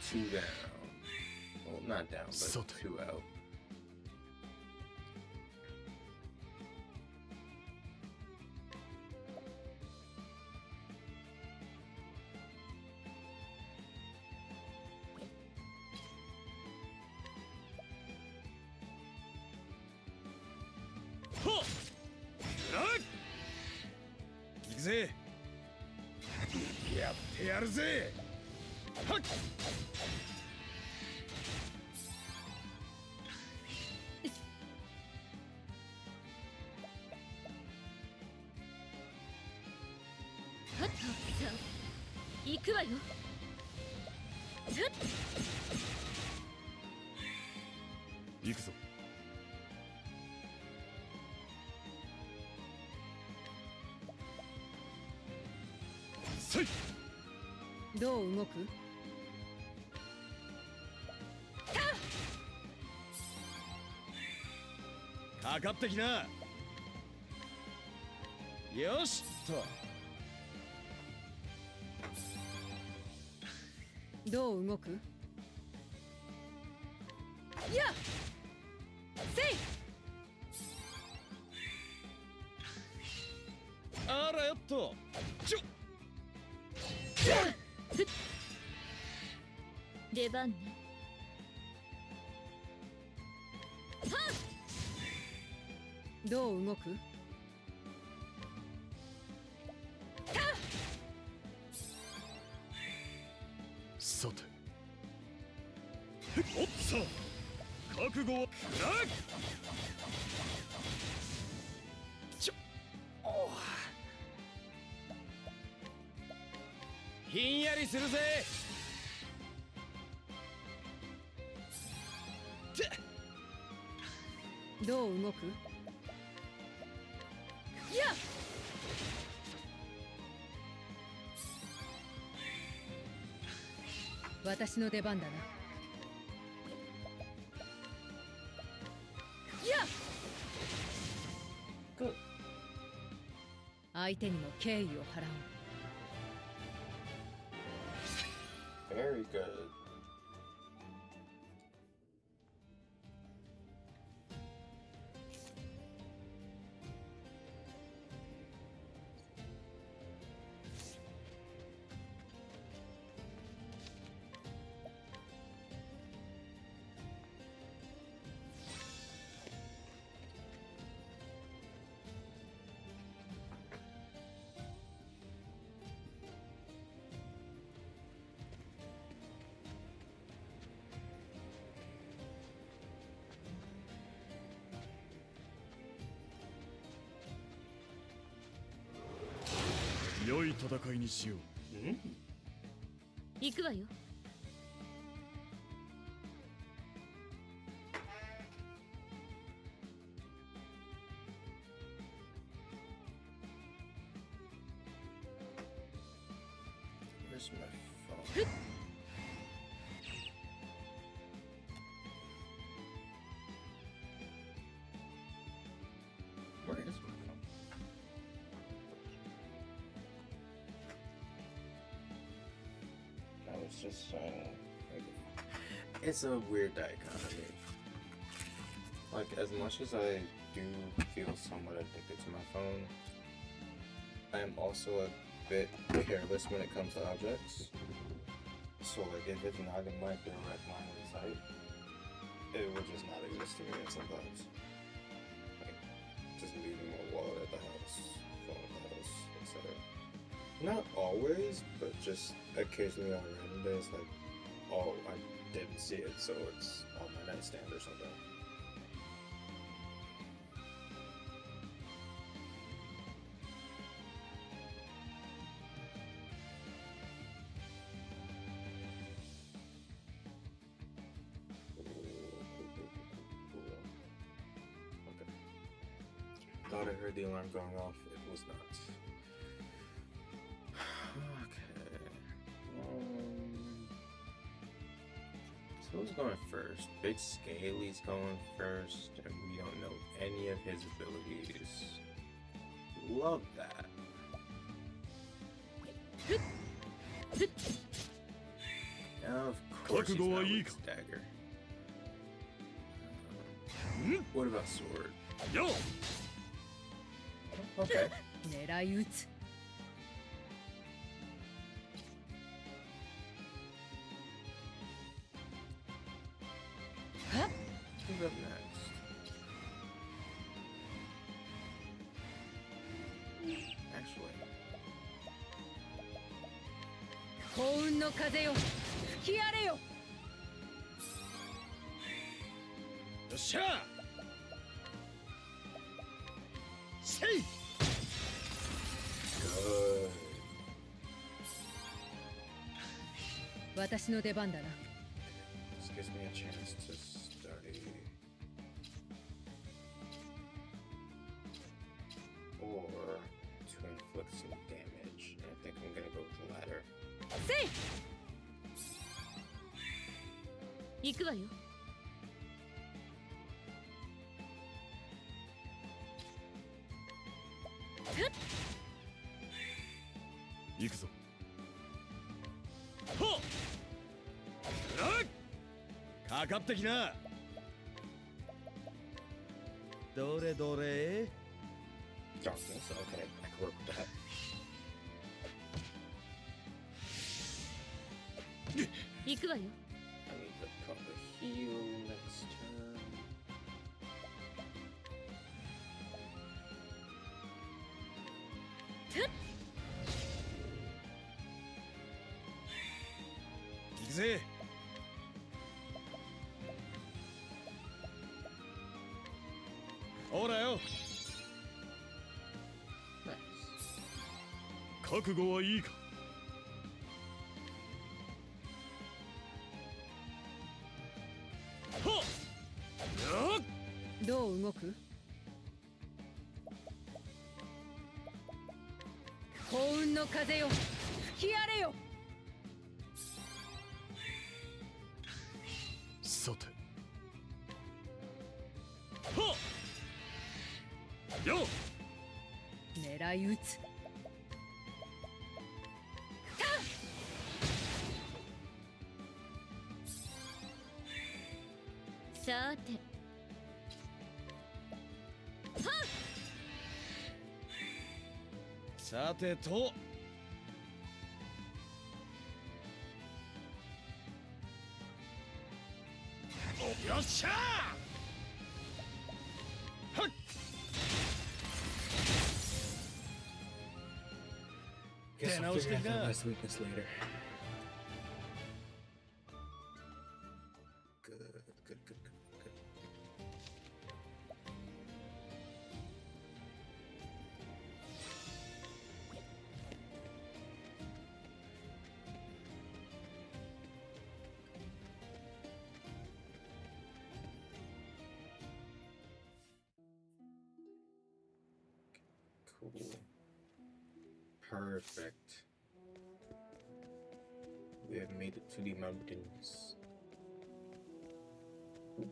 Two down. Well, not down, but So- two out. Ha! Right! 行くぜ。やってやるぜ。はっ。はっさあ行くわよ。行くぞ。せい。どう動く？かかってきな。よしと。どう動く？やっせい。あらよっと。ちょ。出番ね。どう動く？さて。おっさ。覚悟は。ちょ。ひんやりするぜ。どう動く？やっ私の出番だな。やっ相手にも敬意を払おう。 Very good. Mm. 良い戦いにしよう。行くわよ。Where's my phone? Where is my phone? I was just saying, it's a weird dichotomy. Like, as much as I do feel somewhat addicted to my phone, I am also a bit careless when it comes to objects. So, like, if it's not in my direct line of sight, it will just not exist to me sometimes. Like, just leaving my wallet at the house, phone at the house, etc. Not always, but just occasionally on random days, like, oh, I didn't see it, so it's on my nightstand or something. Okay. Thought I heard the alarm going off. It was not. Okay. So who's going first? Big Scaly's going first, and we don't know any of his abilities. Love that. Of course he's not with dagger. What about sword? Yo! Okay. 狙い撃つ。はっ Who's up next? Actually, 幸運の風よ吹き荒れよ。よっしゃ。せい。good. 私の出番だな。 This gives me a chance to study. Or to inflict some damage. I think I'm gonna go with the latter. せい。行くわよ。行くぞ。はっ。かかってきな。どれどれ。 Darkness, okay, I can work with that. 行くわよ。 I need to proper heal next turn. 行くぜ。ほらよ。 Nice. 覚悟はいいか。はっ。やっ。どう動く？幸運の風よ、吹き荒れよ。さて。はっ。よっ。狙い撃つ。さて。さてと。よっしゃー。はっ。 Guess Then I'll I was figure out thinking that that. last weakness later. Good, good, good, good, good. Cool. Perfect. We have made it to the mountains. Ooh.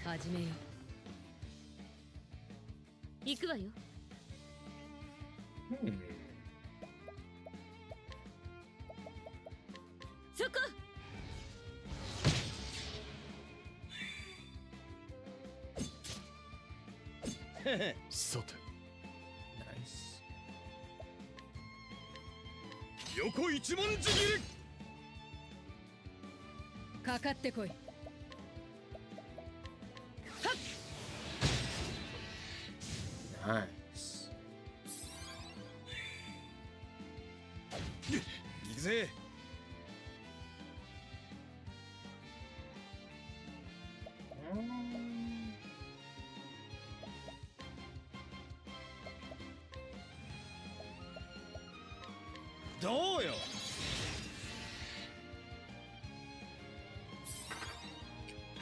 始めよう。行くわよ。 Hmm. そこ。さて。 Nice. 横一文字切り。かかってこい。 Nice. 行くぜ。どうよ。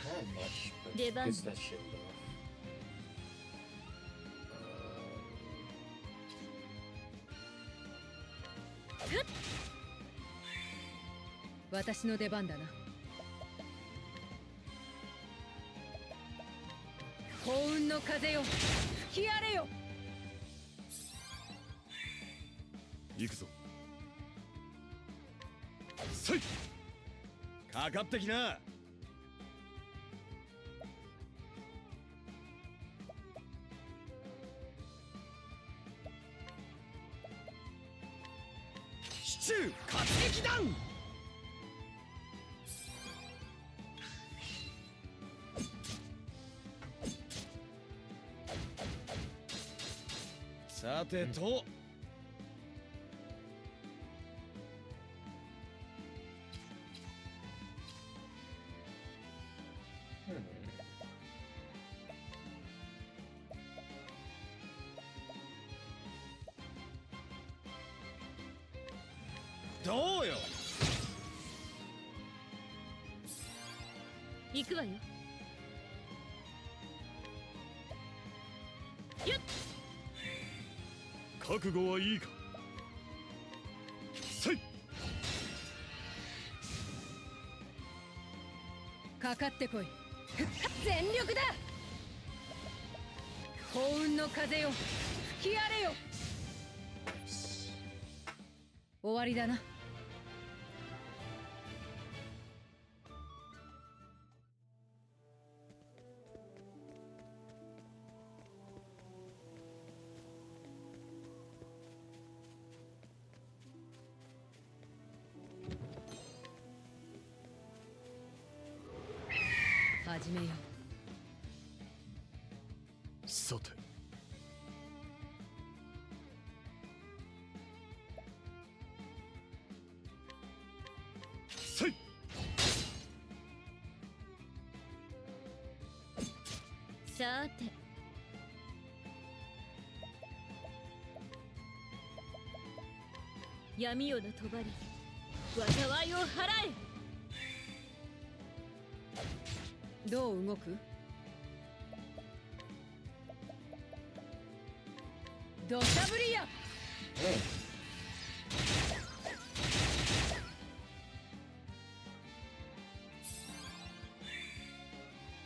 Not much, but Deban. gets that shit off. 私の出番だな。幸運の風よ、吹き荒れよ。行くぞ。せい。かかってきな。シチュー活撃弾。さてと。 Hmm. どうよ。行くわよ。よっ。覚悟はいいか。せい。かかってこい。全力だ。幸運の風よ吹き荒れよ。終わりだな。始めよう。さて。せい。さて。闇夜の帳災いを払え。どう動く？土砂降りや。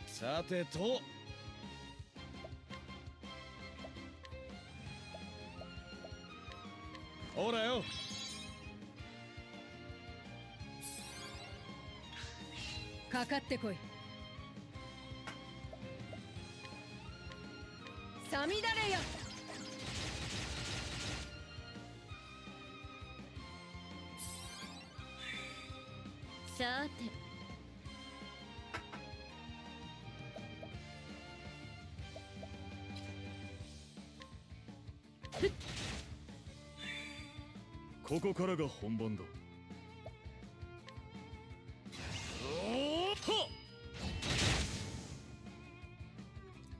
さてと。ほらよ。かかってこい。さみだれや。さて。ここからが本番だ。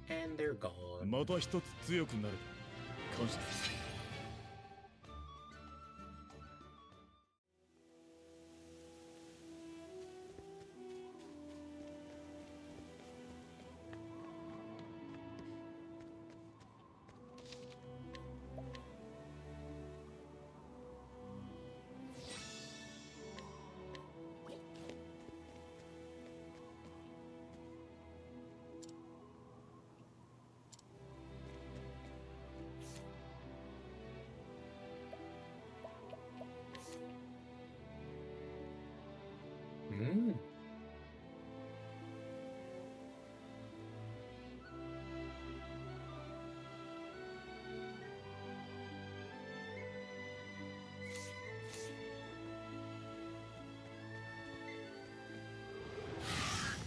And they're gone. また一つ強くなれた。感謝です。Mm.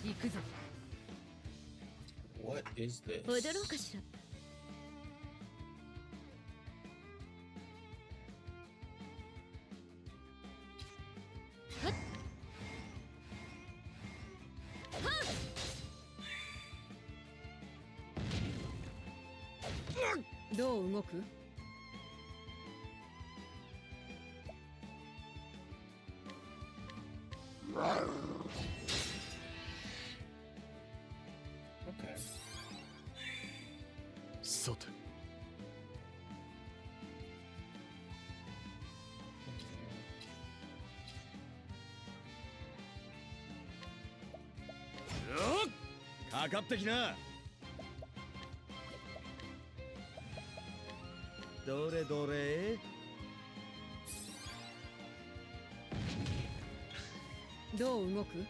行くぞ。What is this? 踊ろうかしら。どう動く？Okay. さて。よっ。かかってきな。どれどれ。どう動く？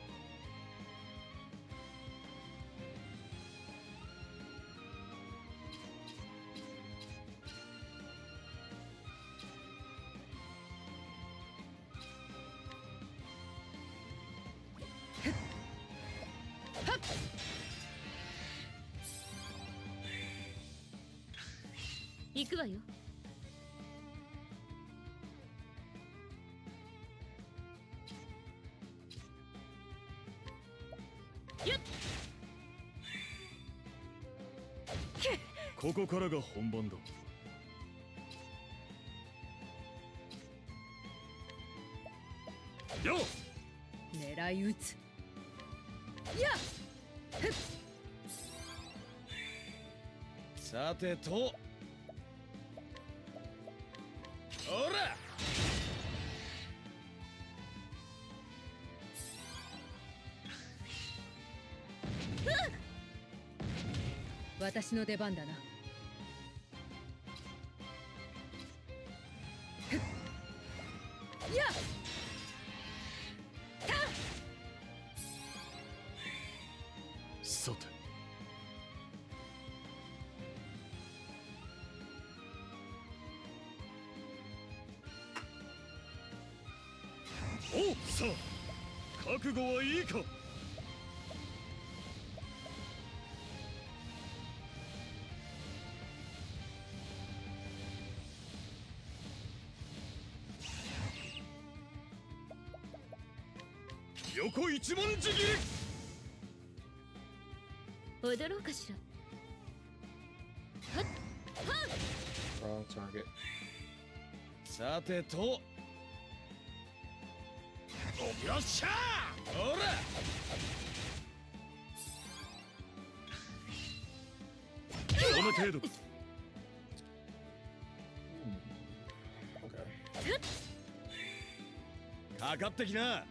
行くわよ。よっ。ここからが本番だ。よ狙い撃つ。やっふっ。さてとほら私の出番だな。ふっ。やっさておうさあ覚悟はいいか。横一文字切り。踊ろうかしら。 Wrong target. さてとよっしゃーほらこの程度 Okay. かかってきな。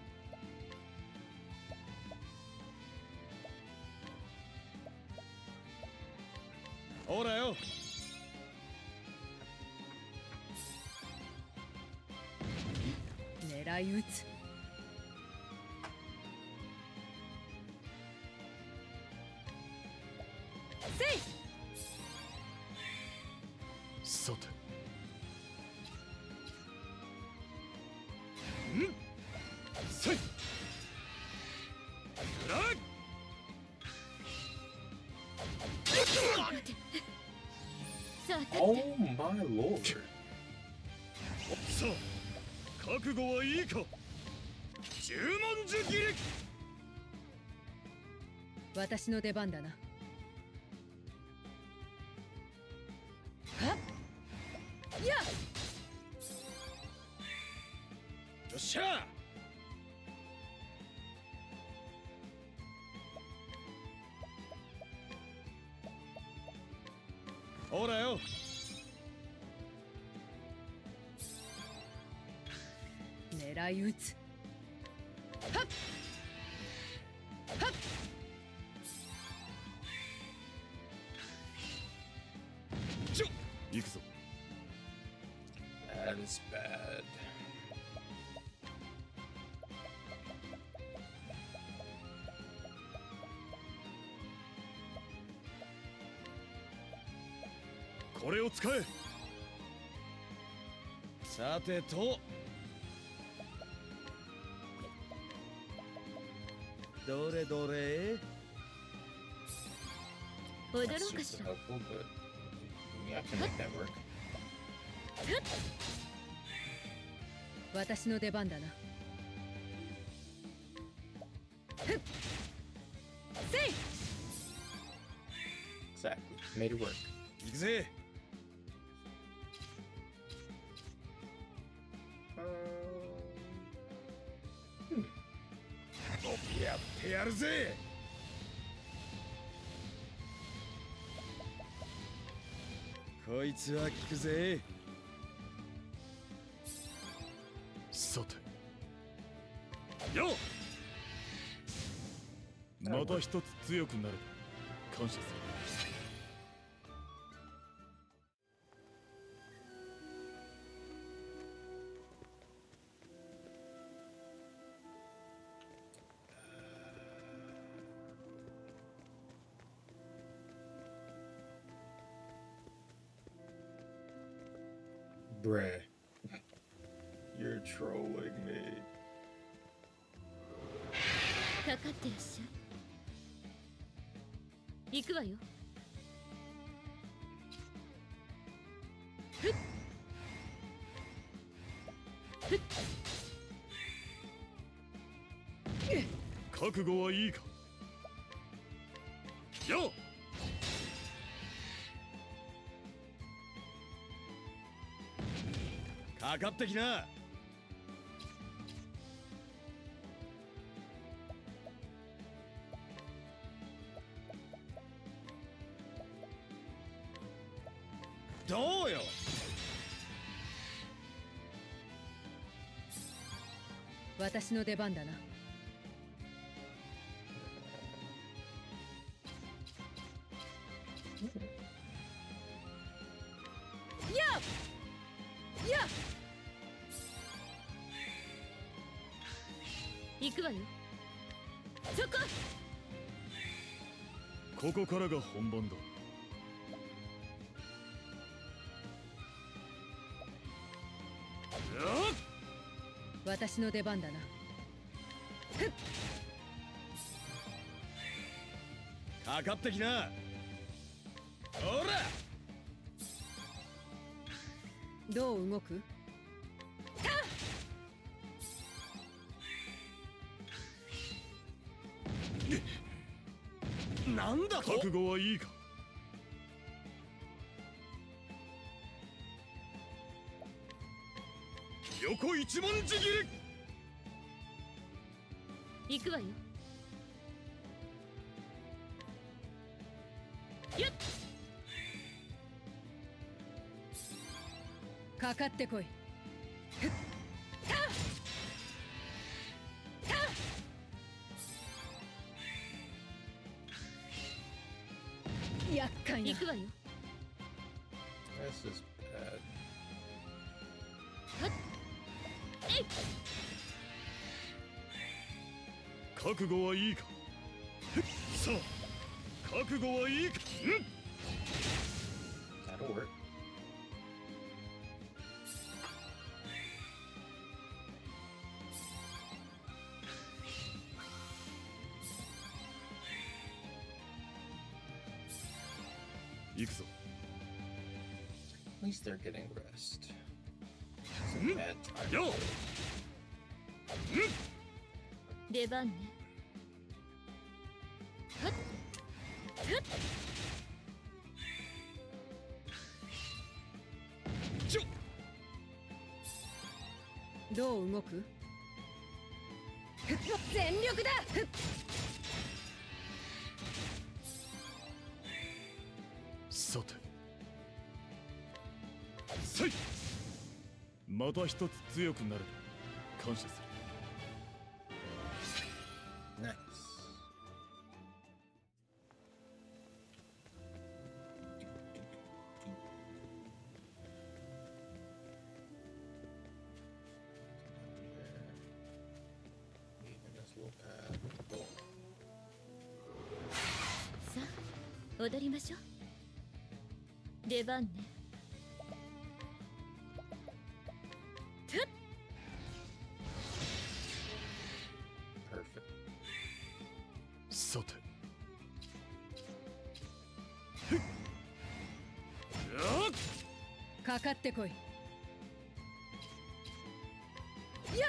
ほらよ狙い撃つ。せい。さてんせいくらいさあ立って Oh my lord. さあ覚悟はいいか。十文字切り。私の出番だな。はっ。やっ。よっしゃほらよ狙い撃つ。はっはっ。ちょ行くぞ。 That is bad. これを使え。さてとどれどれ。踊ろ That's うか super しら。 helpful, but yeah, I can make that work. 私の出番だな。ふっ。せい。 Exactly. Made it work. 行くぜ。やってやるぜ。こいつは効くぜ。さてよまた一つ強くなれた。感謝する。Bruh. You're trolling me. かかってらっしゃい。行くわよ。ふっふっ。覚悟はいいか。よかかってきな。どうよ。私の出番だな。やや行くわよ。そこ。ここからが本番だ。私の出番だな。かかってきな。ほら。どう動く？なんだと。覚悟はいいか。横一文字切り。行くわよ。よっ。かかってこい。厄介な。行くわよ。This is bad. えい。覚悟はいいか。さあ、覚悟はいいか。That'll work. 行くぞ。At least they're getting rest. It's a bad time. よ。出番ね。はっはっ。ちょ。どう動く？全力だ。さて。せい。また一つ強くなれた。感謝する。Nice. Leaving this little pad. Boom. さあ、踊りましょう。出番ね。ふっ。 Perfect. さて。かかってこい。やっ。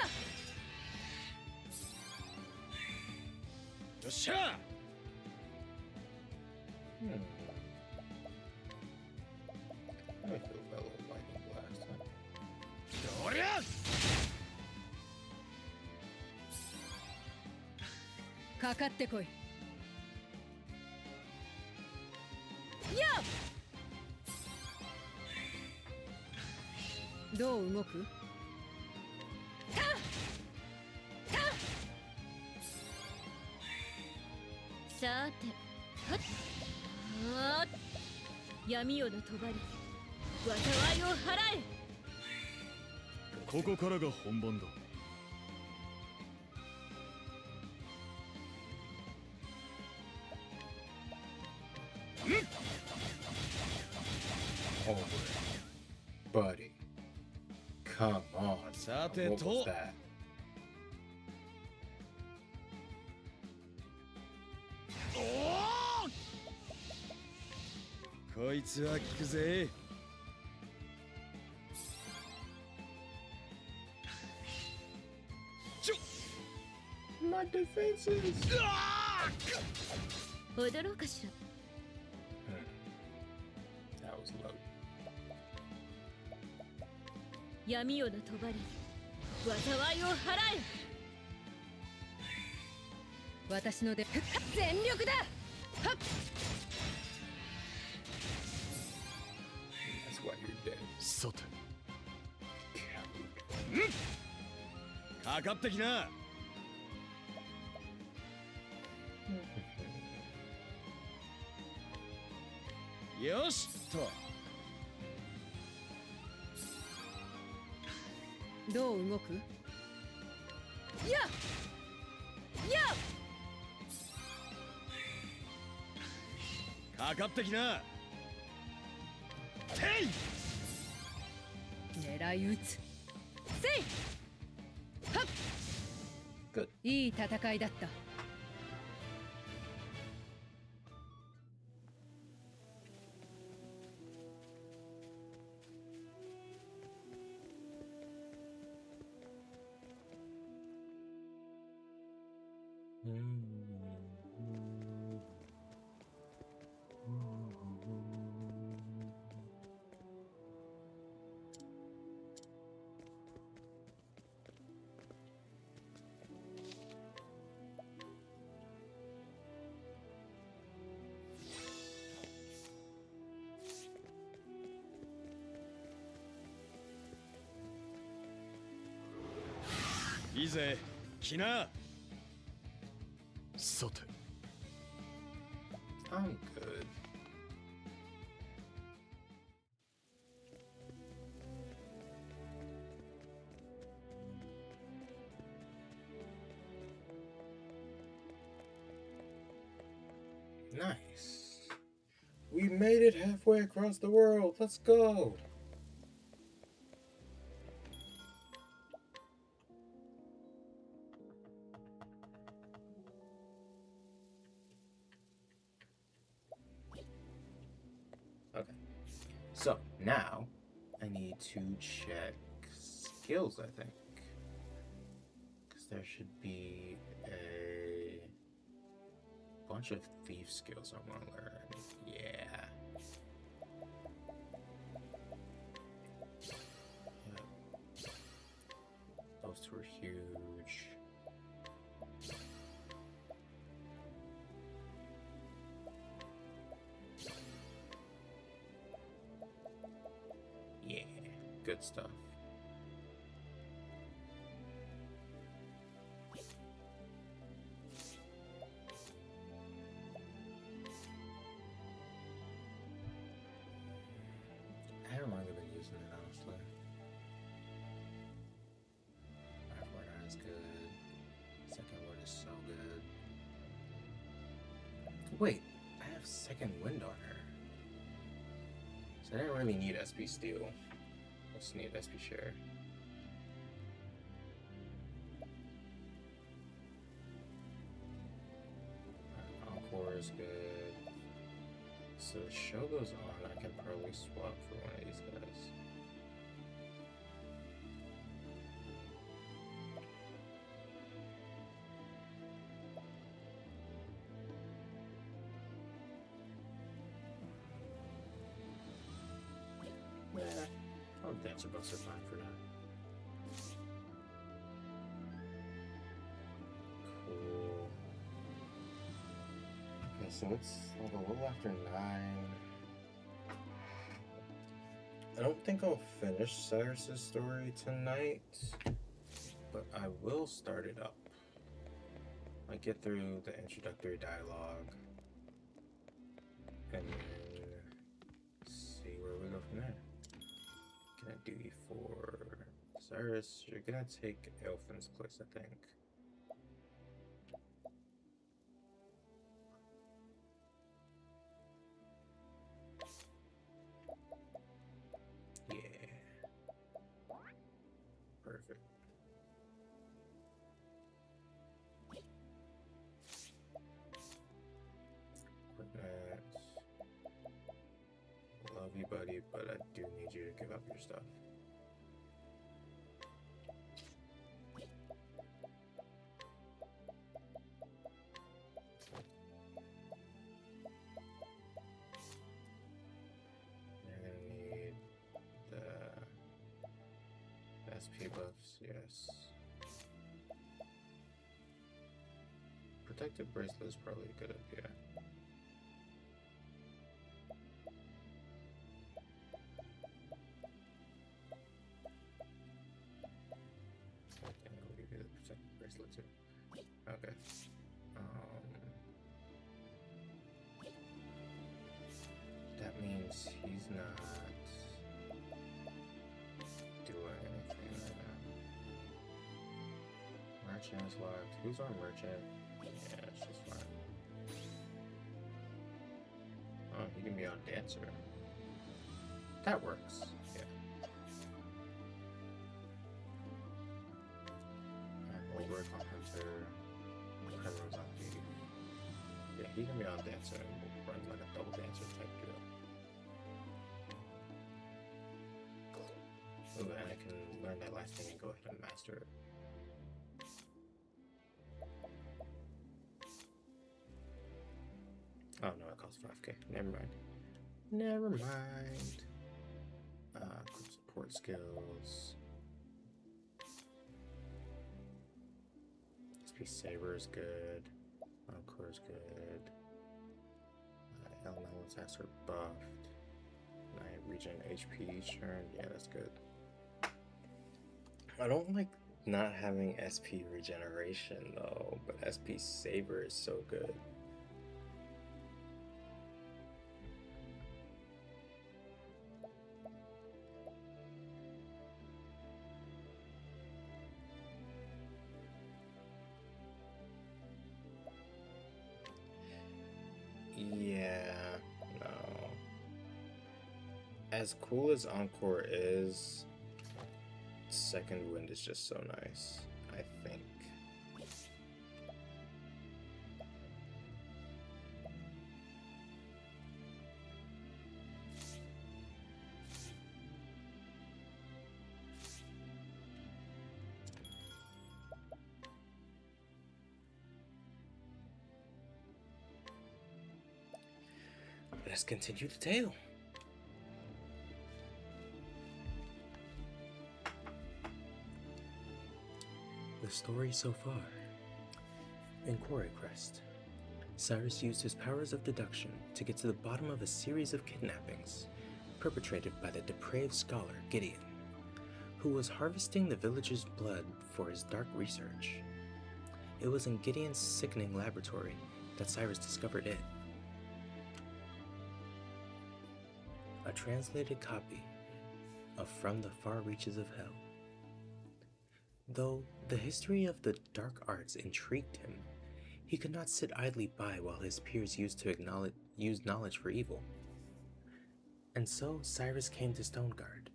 よっしゃ。Hmm. I feel about a little lightning blast, huh? どりゃ。かかってこい。やっ。どう動く？さーて、はっはーっ。闇夜の帳、災いを払え。ここからが本番だ。Over it. Buddy. Come on. さて What と was。that? おお。こいつは効くぜ。ちょ。My defenses! 踊ろうかしら。That was low. 闇夜の帳、災いを払え。私の出全力だ。はっ。 That's what さてかかってきな。よしと。どう動く？やっやっかかってきな。てい。狙い撃つ。せいはっ Good. いい戦いだった。いいぜ、来な。さて。I'm good. Nice. We made it halfway across the world. Let's go. Okay. So now I need to check skills, I think. Because there should be a bunch of thief skills I want to learn. Yeah. Those two are huge. Yeah, good stuff. I haven't really been using it, honestly. First word is good. Second word is so good. Wait, I have second wind on her. So I didn't really need SP Steel. I just need SP Share. Encore is good. So the show goes on, I can probably swap for one of these guys. Yeah, I'll dancer books are fine for now. Cool. Okay, so it's like a little after 9. I don't think I'll finish Cyrus's story tonight, but I will start it up. I get through the introductory dialogue and then see where we go from there. Gonna do you for Cyrus. You're gonna take Elfin's place, I think. Yeah. Perfect. Equipment. Love you, buddy, but I do need you to give up your stuff. You're gonna need the SP buffs, yes. Protective bracelet is probably a good idea. Okay. That means he's not doing anything right now. Merchant is locked. Who's our merchant? Yeah, it's just fine. Oh, he can be on Dancer. That works. Yeah. Alright, we'll work on Hunter. Primrose on Thief. Yeah, he can be on Dancer and we'll run like a double Dancer type deal. Ooh, and I can learn that last thing and go ahead and master it. Oh no, it costs 5k. Never mind. Never mind. Quick support skills. SP Saber is good. Encore is good. Elemental attacks are buffed. I regen HP each turn. Yeah, that's good. I don't like not having SP regeneration though, but SP Saber is so good. Yeah, no. As cool as Encore is, Second Wind is just so nice, I think. Let's continue the tale. The story so far. In Quarry Crest, Cyrus used his powers of deduction to get to the bottom of a series of kidnappings perpetrated by the depraved scholar Gideon, who was harvesting the villagers' blood for his dark research. It was in Gideon's sickening laboratory that Cyrus discovered it. A translated copy of From the Far Reaches of Hell. Though the history of the dark arts intrigued him, he could not sit idly by while his peers used knowledge for evil. And so Cyrus came to Stoneguard,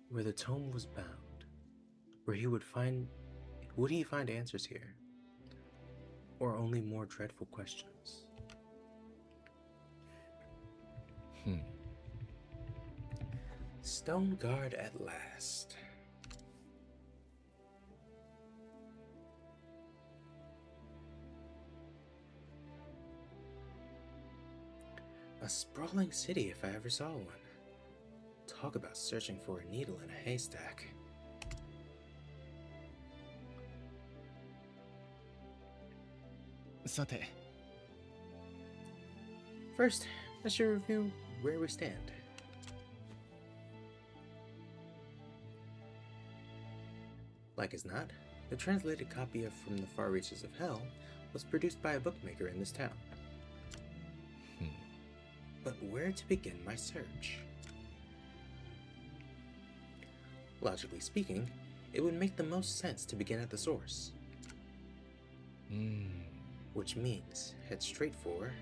where the tome was bound, where would he find answers here? Or only more dreadful questions? Stoneguard at last. A sprawling city if I ever saw one. Talk about searching for a needle in a haystack. First, I should review where we stand. Like as not, the translated copy of From the Far Reaches of Hell was produced by a bookmaker in this town. But where to begin my search? Logically speaking, it would make the most sense to begin at the source. Which means head straight for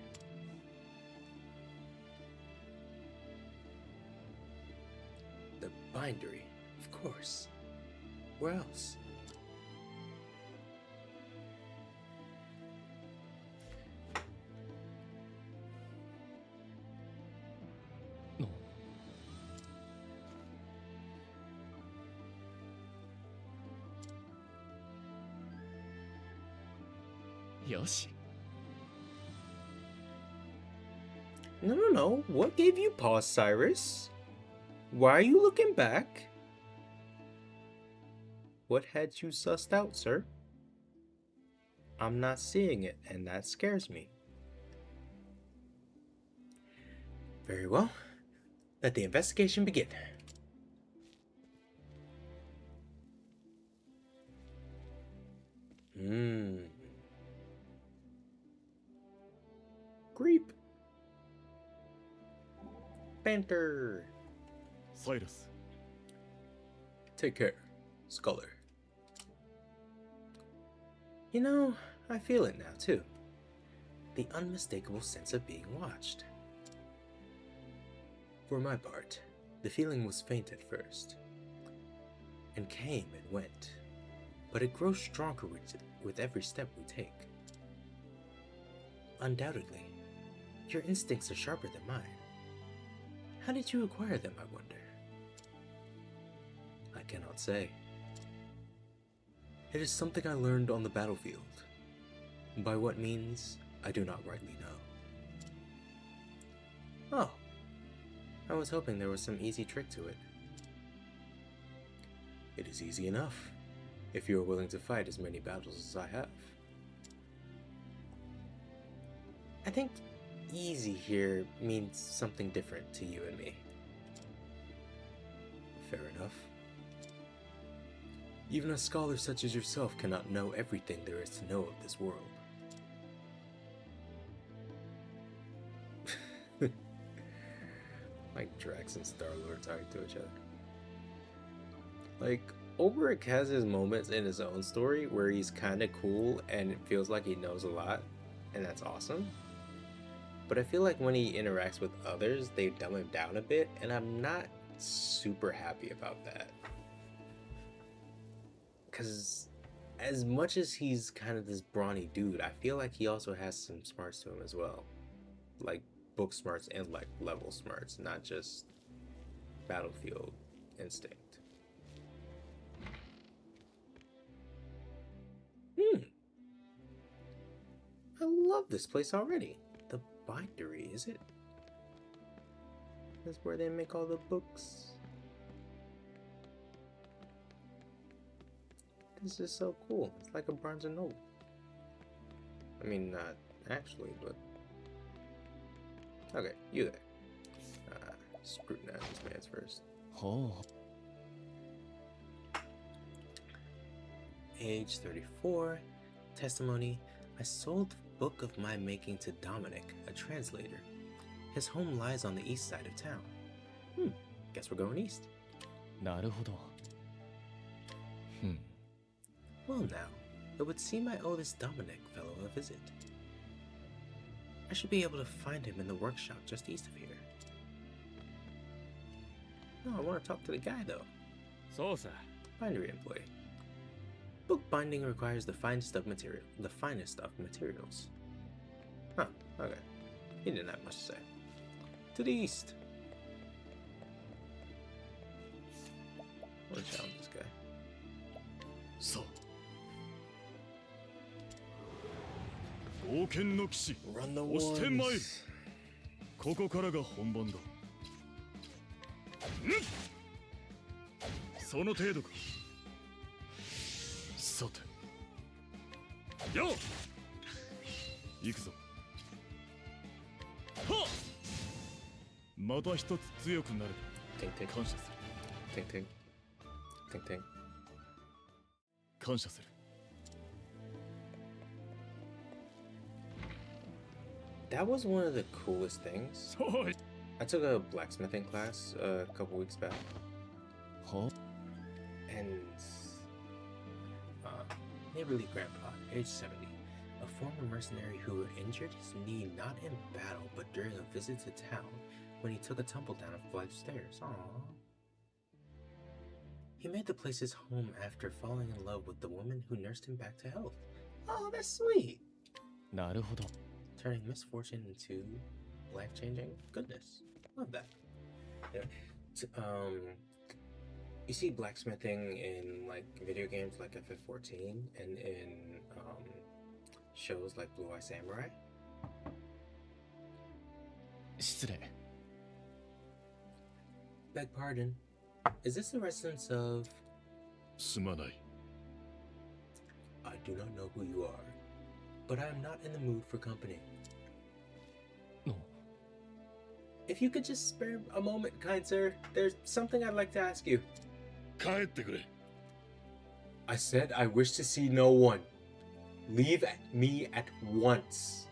the bindery, of course. Where else? No. What gave you pause, Cyrus? Why are you looking back? What had you sussed out, sir? I'm not seeing it, and that scares me. Very well. Let the investigation begin. Creep. Banter. サイラス Take care, Scholar. You know, I feel it now too. The unmistakable sense of being watched. For my part, the feeling was faint at first, and came and went, but it grows stronger with every step we take. Undoubtedly, your instincts are sharper than mine. How did you acquire them, I wonder? I cannot say. It is something I learned on the battlefield. By what means, I do not rightly know. Oh, I was hoping there was some easy trick to it. It is easy enough, if you are willing to fight as many battles as I have. I think easy here means something different to you and me. Fair enough. Even a scholar such as yourself cannot know everything there is to know of this world. Like Drax and Star-Lord talking to each other. Like, Ulrich has his moments in his own story where he's kind of cool and it feels like he knows a lot, and that's awesome. But I feel like when he interacts with others, they dumb him down a bit, and I'm not super happy about that. Because as much as he's kind of this brawny dude, I feel like he also has some smarts to him as well. Like book smarts and like level smarts, not just battlefield instinct. I love this place already. The bindery, is it? That's where they make all the books. This is so cool. It's like a Barnes and Noble. I mean, not actually, but... Okay, you there. Scrutinize this man's first. Oh. Age 34. Testimony. I sold the book of my making to Dominic, a translator. His home lies on the east side of town. Guess we're going east. なるほど Well now, it would seem I owe this Dominic fellow a visit. I should be able to find him in the workshop just east of here. No, I want to talk to the guy though. そうさ Bindery employee. Book binding requires the finest of materials. Huh, okay. He didn't have much to say. To the east. Let's challenge this guy. そう冒険の騎士 Run the 押してまいる ones. ここからが本番だその程度かさてよっ行くぞはっまた一つ強くなる Tink tink. 感謝する Tink tink. Tink tink. 感謝する That was one of the coolest things. そうい I took a blacksmithing class a couple weeks back, は and neighborly grandpa, age 70, a former mercenary who injured his knee not in battle but during a visit to town when he took a tumble down a flight of stairs. Aww. He made the place his home after falling in love with the woman who nursed him back to health. Oh, that's sweet. なるほど Turning misfortune into life-changing goodness. Love that. Yeah. You see blacksmithing in like video games like FF14 and in shows like Blue Eye Samurai. 失礼 Beg pardon. Is this the residence of... すまない I do not know who you are, but I am not in the mood for company. の If you could just spare a moment, kind sir, there's something I'd like to ask you. 帰ってくれ I said I wish to see no one. Leave me at once.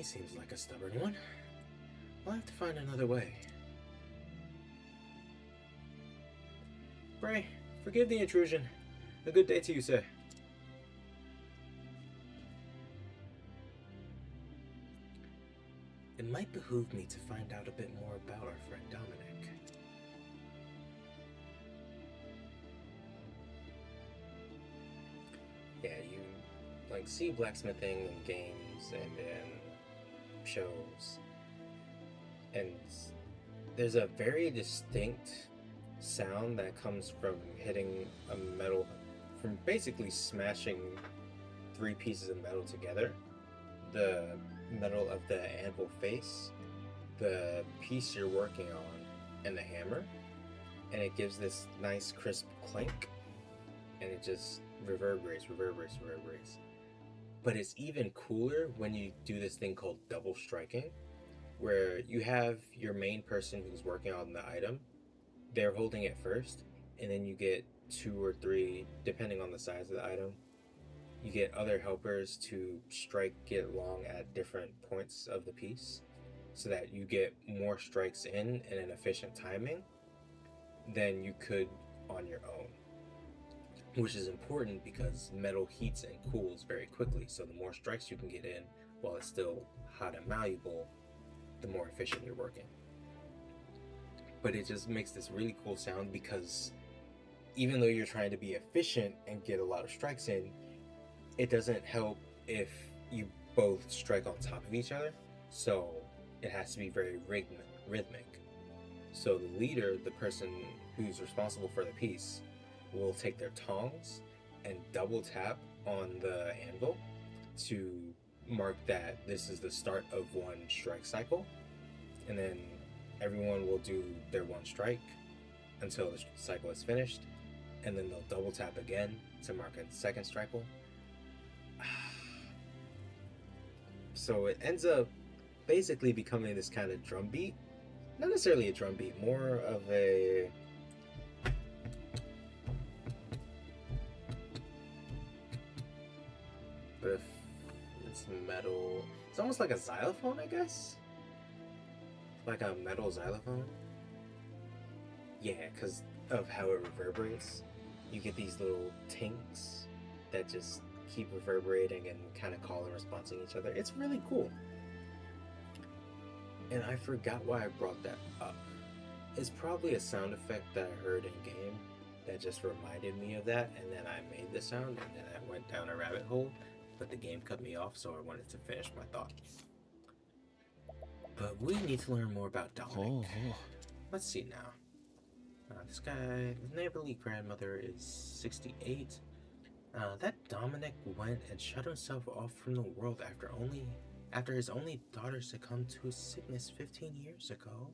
He seems like a stubborn one. I'll have to find another way. Bray, forgive the intrusion. A good day to you, sir. It might behoove me to find out a bit more about our friend Dominic. Yeah, you like see blacksmithing in games and in shows, and there's a very distinct sound that comes from hitting a metal, from basically smashing 3 pieces of metal together. The metal of the anvil face, the piece you're working on, and the hammer, and it gives this nice crisp clink, and it just reverberates. But it's even cooler when you do this thing called double striking, where you have your main person who's working on the item, they're holding it first, and then you get 2 or 3, depending on the size of the item, you get other helpers to strike it along at different points of the piece, so that you get more strikes in an efficient timing than you could on your own. Which is important because metal heats and cools very quickly, so the more strikes you can get in while it's still hot and malleable, the more efficient you're working. But it just makes this really cool sound because even though you're trying to be efficient and get a lot of strikes in, it doesn't help if you both strike on top of each other, so it has to be very rhythmic. So the leader, the person who's responsible for the piece, will take their tongs and double tap on the anvil to mark that this is the start of one strike cycle, and then everyone will do their one strike until the cycle is finished, and then they'll double tap again to mark a second cycle. So it ends up basically becoming this kind of drum beat. Not necessarily a drum beat, more of a but if it's metal, it's almost like a xylophone, I guess? Like a metal xylophone? Yeah, because of how it reverberates. You get these little tinks that just keep reverberating and kind of call and response to each other. It's really cool. And I forgot why I brought that up. It's probably a sound effect that I heard in game that just reminded me of that, and then I made the sound, and then I went down a rabbit hole, but the game cut me off, so I wanted to finish my thought. But we need to learn more about Dominic. Let's see now. This guy, his neighborly grandmother is 68. That Dominic went and shut himself off from the world after his only daughter succumbed to his sickness 15 years ago.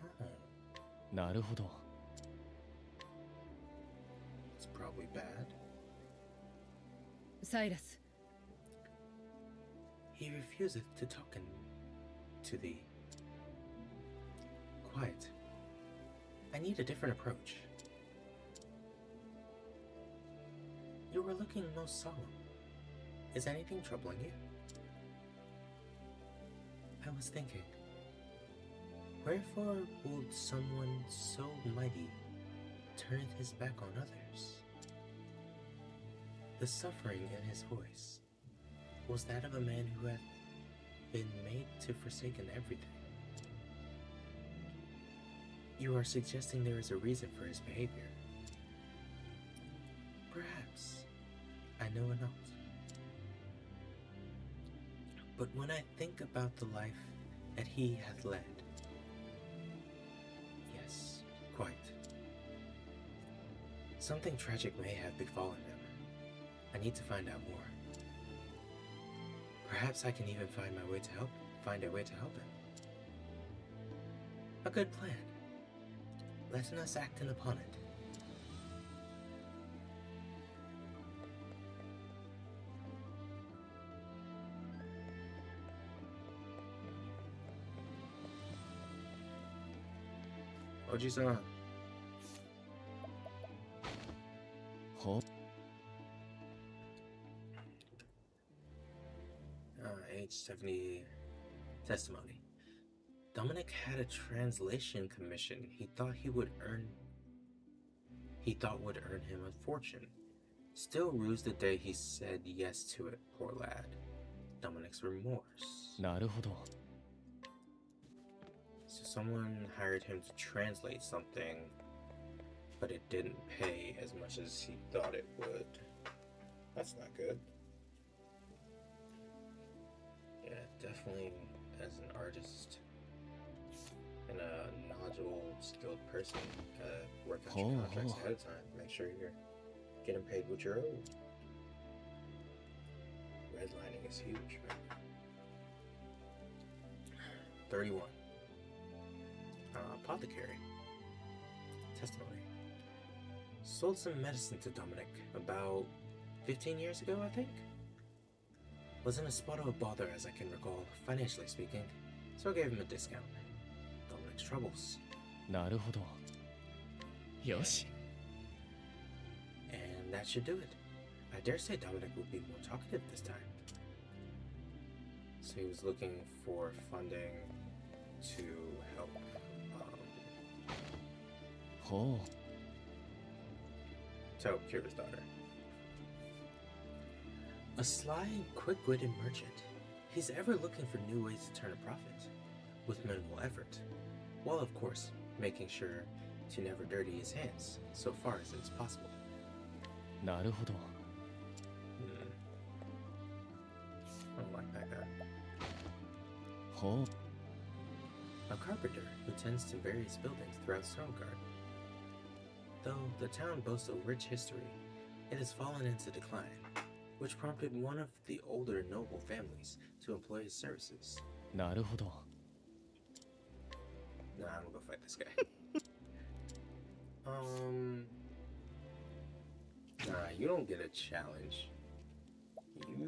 Oh. なるほど。 It's probably bad. サイラス、 He refuseth to talk to thee. Quiet. I need a different approach. You are looking most solemn. Is anything troubling you? I was thinking, wherefore would someone so mighty turneth his back on others? The suffering in his voice was that of a man who hath been made to forsaken everything. You are suggesting there is a reason for his behavior. Perhaps. I know not. But when I think about the life that he hath led, yes, quite. Something tragic may have befallen him. I need to find out more. Perhaps I can even find a way to help him. A good plan. Let us act in upon it. Oji-san. ほ A Page 70. Testimony. Dominic had a translation commission he thought would earn him a fortune. Still rused the day he said yes to it, poor lad. Dominic's remorse. なるほど。 So someone hired him to translate something, but it didn't pay as much as he thought it would. That's not good. Yeah, definitely as an artist and a knowledgeable, skilled person, gotta work out your contracts ahead of time. Make sure you're getting paid what you're owed. Redlining is huge, man. 31. Apothecary. Testimony. Sold some medicine to Dominic about 15 years ago, I think. Was in a spot of a bother, as I can recall, financially speaking, so I gave him a discount. Dominic's troubles. なるほど。よし。 And that should do it. I dare say Dominic would be more talkative this time. So he was looking for funding to help. ほう。 To help cure his daughter. A sly and quick-witted merchant. He's ever looking for new ways to turn a profit, with minimal effort, while of course making sure to never dirty his hands, so far as it is possible. なるほど。 I don't like that guy. ほう。 A carpenter who tends to various buildings throughout Stormguard. Though the town boasts a rich history, it has fallen into decline, which prompted one of the older noble families to employ his services. なるほど。 Nah, I'm gonna go fight this guy. Nah, you don't get a challenge.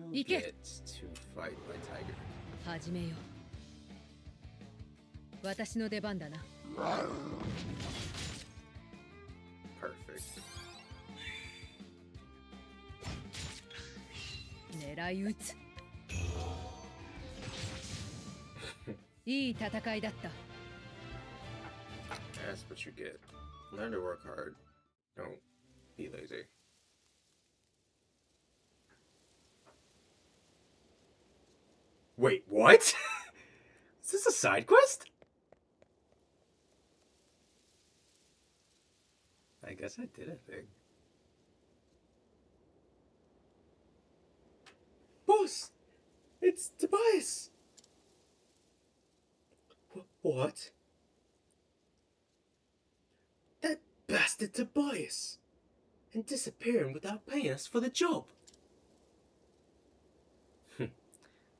You Ike. get to fight my tiger. 始めよう。私の出番だな。 Perfect. 狙い撃つ。いい戦いだった。 That's what you get. Learn to work hard. Don't be lazy. Wait, what? Is this a side quest? I guess I did a thing. Boss! It's Tobias! What? That bastard Tobias! And disappearing without paying us for the job!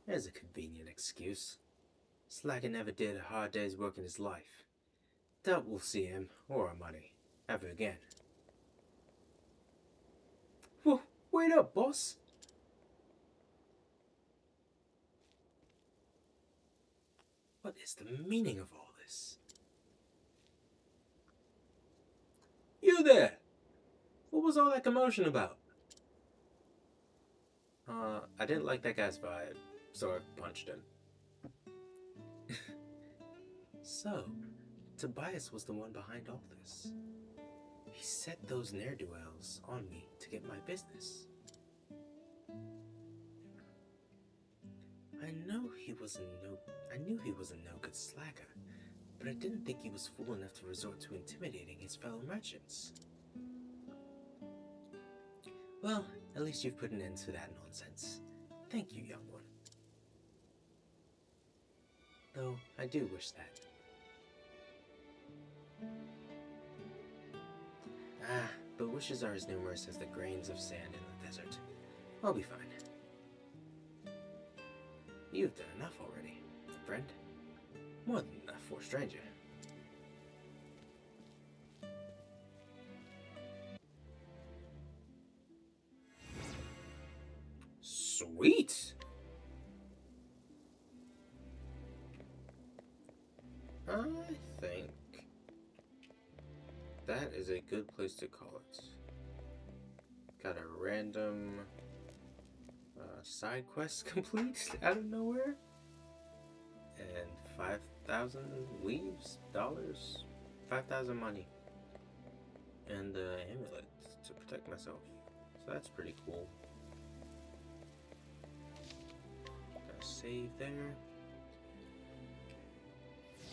There's a convenient excuse. Slacker never did a hard day's work in his life. Doubt we'll see him, or our money, ever again. Whoa, wait up, boss! What is the meaning of all this? You there! What was all that commotion about? I didn't like that guy's vibe, so I punched him. So, Tobias was the one behind all this. He set those ne'er-do-wells on me to get my business. I knew he was a no-good slacker, but I didn't think he was fool enough to resort to intimidating his fellow merchants. Well, at least you've put an end to that nonsense. Thank you, young one. Though, I do wish that. But wishes are as numerous as the grains of sand in the desert. I'll be fine. You've done enough already, friend. More than enough for a stranger. Sweet! I think that is a good place to call it. Got a random side quest complete out of nowhere. And 5,000 leaves, dollars, 5,000 money. And the amulet to protect myself. So that's pretty cool. Gotta save there.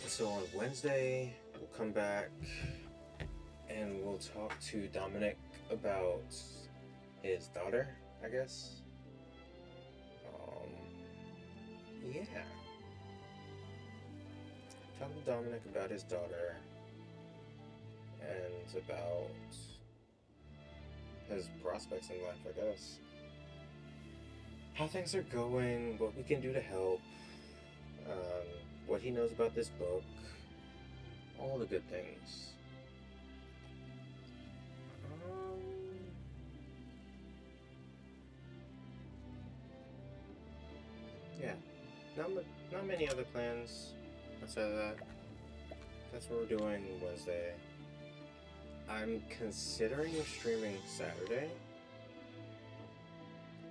So on Wednesday, we'll come back and we'll talk to Dominic about his daughter, I guess. Yeah. Talk to Dominic about his daughter and about his prospects in life, I guess. How things are going, what we can do to help, what he knows about this book, all the good things. Yeah, not many other plans outside of that. That's what we're doing Wednesday. I'm considering streaming Saturday,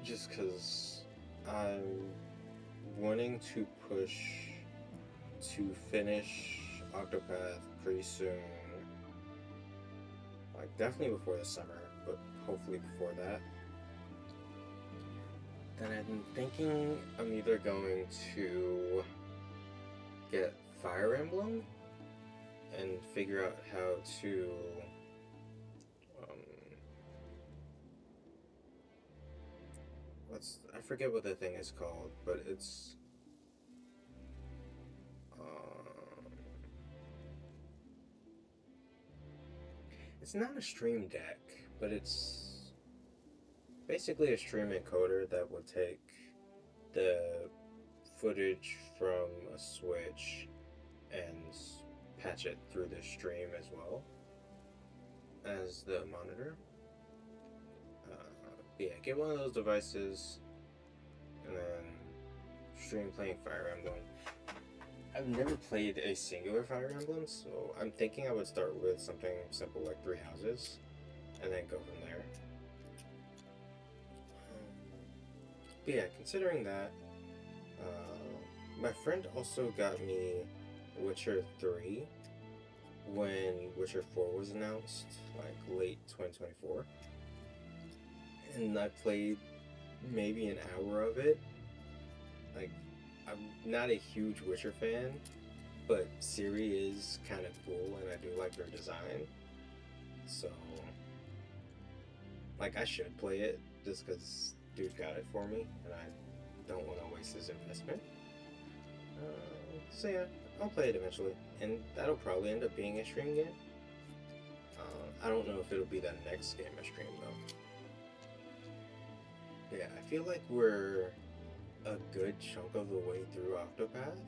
just because I'm wanting to push to finish Octopath pretty soon. Like, definitely before the summer, but hopefully before that. Then I'm thinking I'm either going to get Fire Emblem and figure out how to I forget what the thing is called, but it's not a stream deck, but it's basically a stream encoder that would take the footage from a Switch and patch it through the stream as well as the monitor. Yeah, get one of those devices and then stream playing Fire Emblem. I've never played a singular Fire Emblem, so I'm thinking I would start with something simple like 3 Houses and then go from there. But yeah, considering that, my friend also got me Witcher 3 when Witcher 4 was announced, like late 2024. And I played maybe an hour of it. Like, I'm not a huge Witcher fan, but Ciri is kind of cool and I do like her design. So, like, I should play it just because dude got it for me and I don't want to waste his investment. So yeah, I'll play it eventually, and that'll probably end up being a stream game. I don't know if it'll be the next game I stream though. Yeah, I feel like we're a good chunk of the way through Octopath.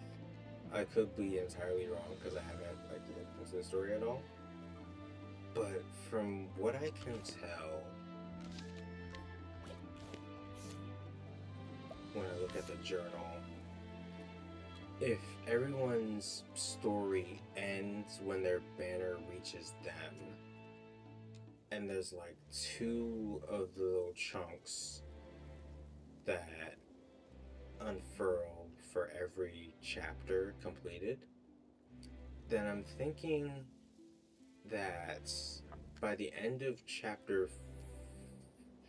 I could be entirely wrong because I haven't like looked into the story at all. But from what I can tell, when I look at the journal, if everyone's story ends when their banner reaches them, and there's like 2 of the little chunks that unfurl for every chapter completed, then I'm thinking that by the end of chapter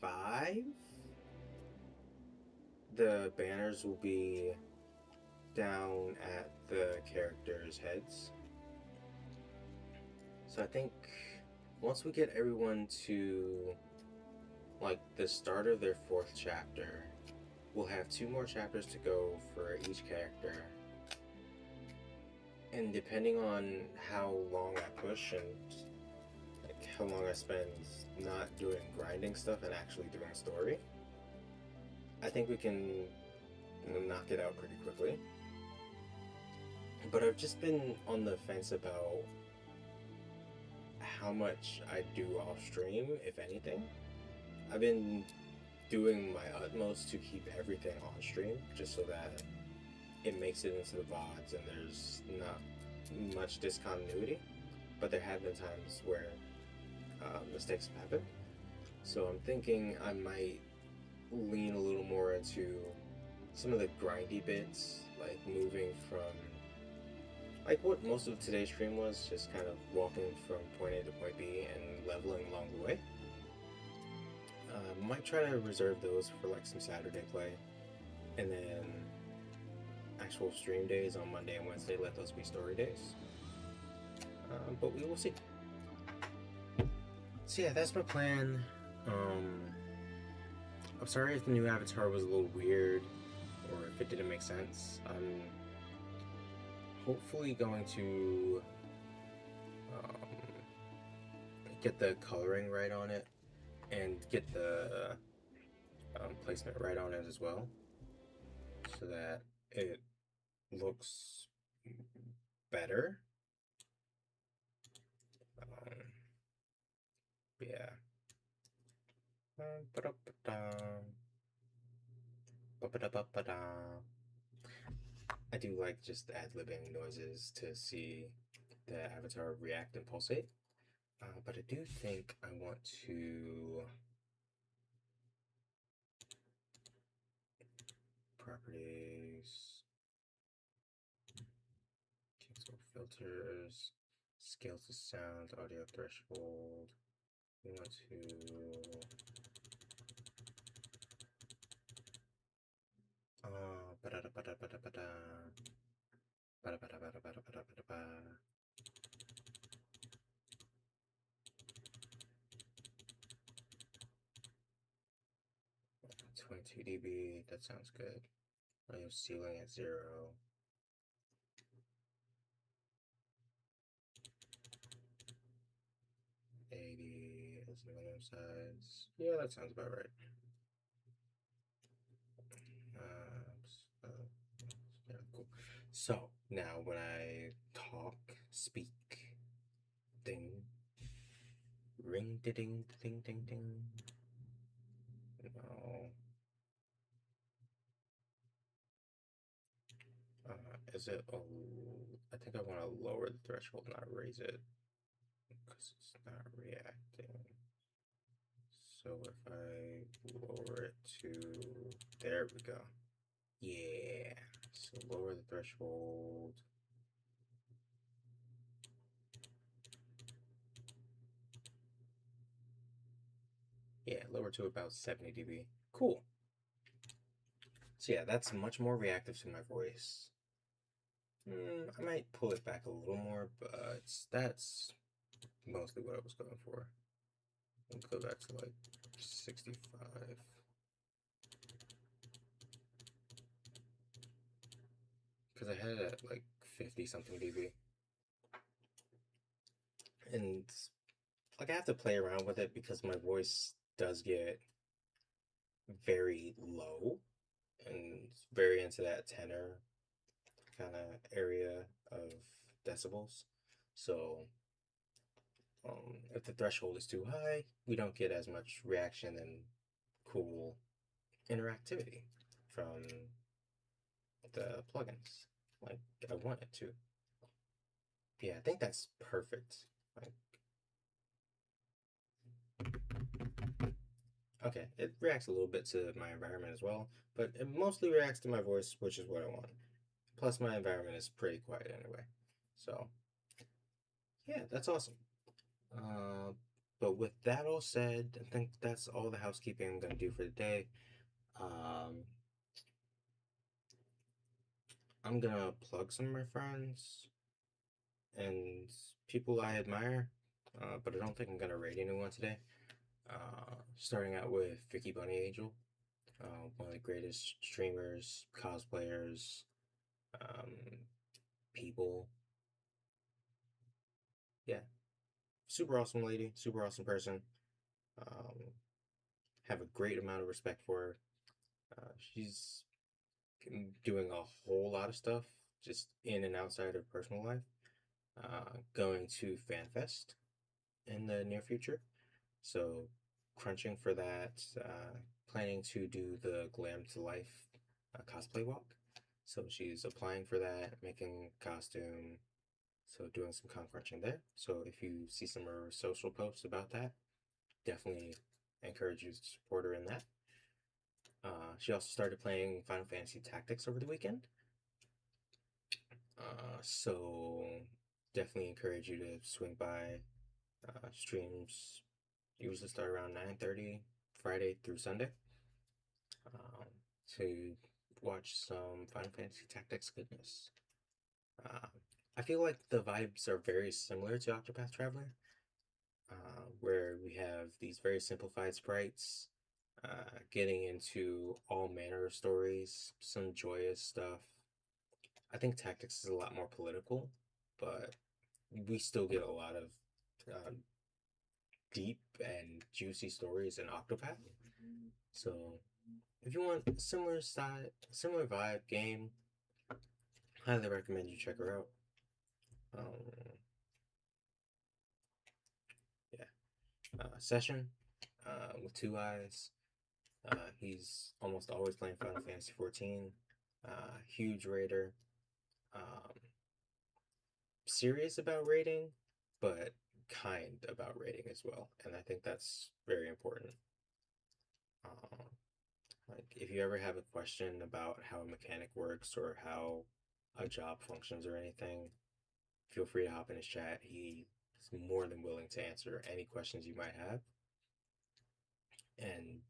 5, the banners will be down at the characters' heads. So I think once we get everyone to like the start of their 4th chapter, we'll have 2 more chapters to go for each character. And depending on how long I push and like how long I spend not doing grinding stuff and actually doing story, I think we can knock it out pretty quickly. But I've just been on the fence about how much I do off stream, if anything. I've been doing my utmost to keep everything on stream, just so that it makes it into the VODs and there's not much discontinuity. But there have been times where mistakes have happened. So I'm thinking I might lean a little more into some of the grindy bits, like moving from like what most of today's stream was, just kind of walking from point A to point B and leveling along the way. Might try to reserve those for like some Saturday play, and then actual stream days on Monday and Wednesday, let those be story days. But we will see. So yeah, that's my plan. I'm sorry if the new avatar was a little weird or if it didn't make sense. I'm hopefully going to get the coloring right on it and get the placement right on it as well, so that it looks better. Yeah. I do like just ad-libbing noises to see the avatar react and pulsate. But I do think I want to properties, cancel filters, scale to sound, audio threshold. We want to ba-da-da, ba-da, ba-da, ba-da. Ba-da, ba-da, ba-da, ba-da, ba-da, ba-da, ba. 22 dB, that sounds good. Audio ceiling at 0. 80 is the minimum size. Yeah, that sounds about right. Yeah, cool. So now when I talk, speak, ding, ring, ding, ding, ding, ding. No. Is it? I think I want to lower the threshold, not raise it, because it's not reacting. So if I lower it to, there we go. Yeah. So lower the threshold. Yeah, lower to about 70 dB. Cool. So yeah, that's much more reactive to my voice. I might pull it back a little more, but that's mostly what I was going for. I'll go back to like 65. Because I had it at like 50 something dB. And like I have to play around with it because my voice does get very low and very into that tenor kind of area of decibels. So if the threshold is too high, we don't get as much reaction and cool interactivity from the plugins like I want it to. Yeah, I think that's perfect. Like, okay, it reacts a little bit to my environment as well, but it mostly reacts to my voice, which is what I want. Plus, my environment is pretty quiet anyway. So, yeah, that's awesome. But with that all said, I think that's all the housekeeping I'm going to do for today. I'm going to plug some of my friends and people I admire, but I don't think I'm going to rate anyone today. Starting out with Vicky Bunny Angel, one of the greatest streamers, cosplayers, people. Yeah, super awesome lady, super awesome person. Have a great amount of respect for her. She's doing a whole lot of stuff just in and outside her personal life. Going to FanFest in the near future. So crunching for that, planning to do the Glam to Life cosplay walk. So she's applying for that, making costume, so doing some con crunching there. So if you see some of her social posts about that, definitely encourage you to support her in that. She also started playing Final Fantasy Tactics over the weekend. So definitely encourage you to swing by. Streams usually start around 9:30 Friday through Sunday um, to watch some Final Fantasy Tactics goodness. Uh, I feel like the vibes are very similar to Octopath Traveler, where we have these very simplified sprites, getting into all manner of stories, some joyous stuff. I think Tactics is a lot more political, but we still get a lot of um, deep and juicy stories in Octopath. So if you want a similar style, similar vibe game, highly recommend you check her out. Um, yeah, Session with Two Eyes. He's almost always playing Final Fantasy 14. Huge raider. Um, serious about raiding, but kind about raiding as well, and I think that's very important. Um, like if you ever have a question about how a mechanic works or how a job functions or anything, feel free to hop in his chat. He is more than willing to answer any questions you might have, and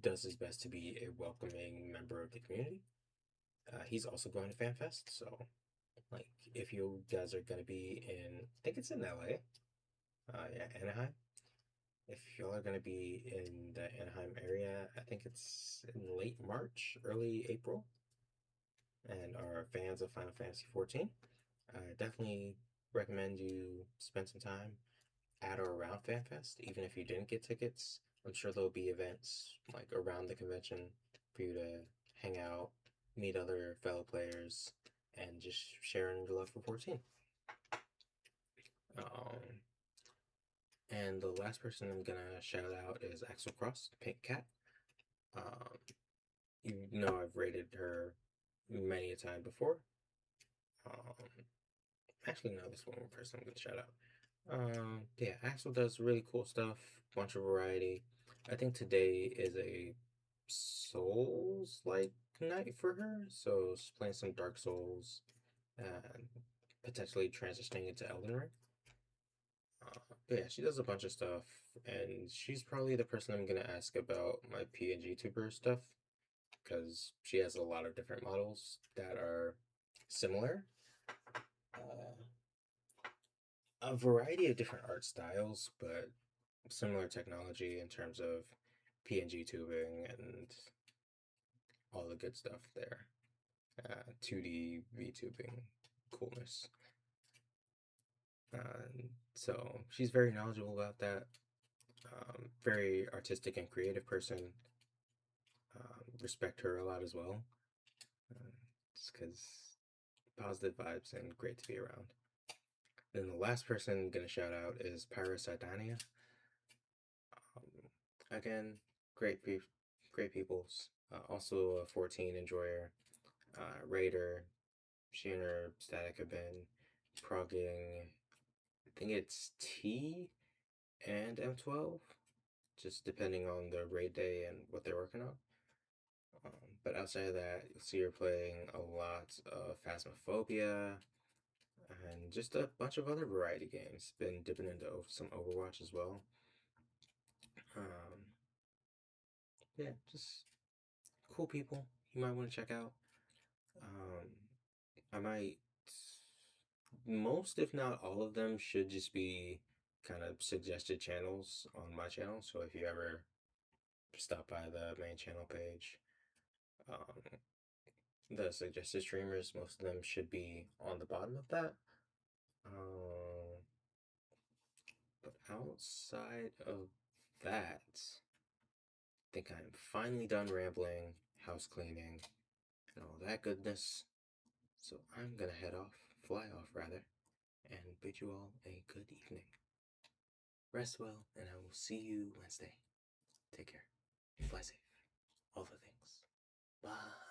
does his best to be a welcoming member of the community. He's also going to FanFest, so like if you guys are gonna be in, I think it's in LA, yeah, Anaheim. If y'all are gonna be in the Anaheim area, I think it's in late March, early April, and are fans of Final Fantasy 14, I definitely recommend you spend some time at or around FanFest, even if you didn't get tickets. I'm sure there'll be events like around the convention for you to hang out, meet other fellow players, and just sharing your love for 14. Um, and the last person I'm gonna shout out is Axel Cross, Pink Cat. Um, you know I've rated her many a time before. Um, actually, no, this one person I'm gonna shout out. Yeah, Axel does really cool stuff, bunch of variety. I think today is a Souls like night for her, so she's playing some Dark Souls and potentially transitioning into Elden Ring. But yeah, she does a bunch of stuff, and she's probably the person I'm gonna ask about my PNG tuber stuff because she has a lot of different models that are similar. Uh, a variety of different art styles, but similar technology in terms of PNG tubing and all the good stuff there. 2D VTubing coolness. So she's very knowledgeable about that. Very artistic and creative person. Respect her a lot as well. Just because positive vibes and great to be around. Then the last person I'm gonna shout out is Pyrosidania. Again, great peoples. Also a 14 enjoyer, raider. She and her static have been progging. I think it's T and M12, just depending on the raid day and what they're working on. But outside of that, you'll see her playing a lot of Phasmophobia and just a bunch of other variety games. Been dipping into some Overwatch as well. Yeah, just cool people you might want to check out. I might, most if not all of them should just be kind of suggested channels on my channel. So if you ever stop by the main channel page, the suggested streamers, most of them should be on the bottom of that. But outside of that, I think I'm finally done rambling, house cleaning, and all that goodness. So I'm gonna head off, fly off rather, and bid you all a good evening. Rest well, and I will see you Wednesday. Take care. Fly safe. All the things. Bye.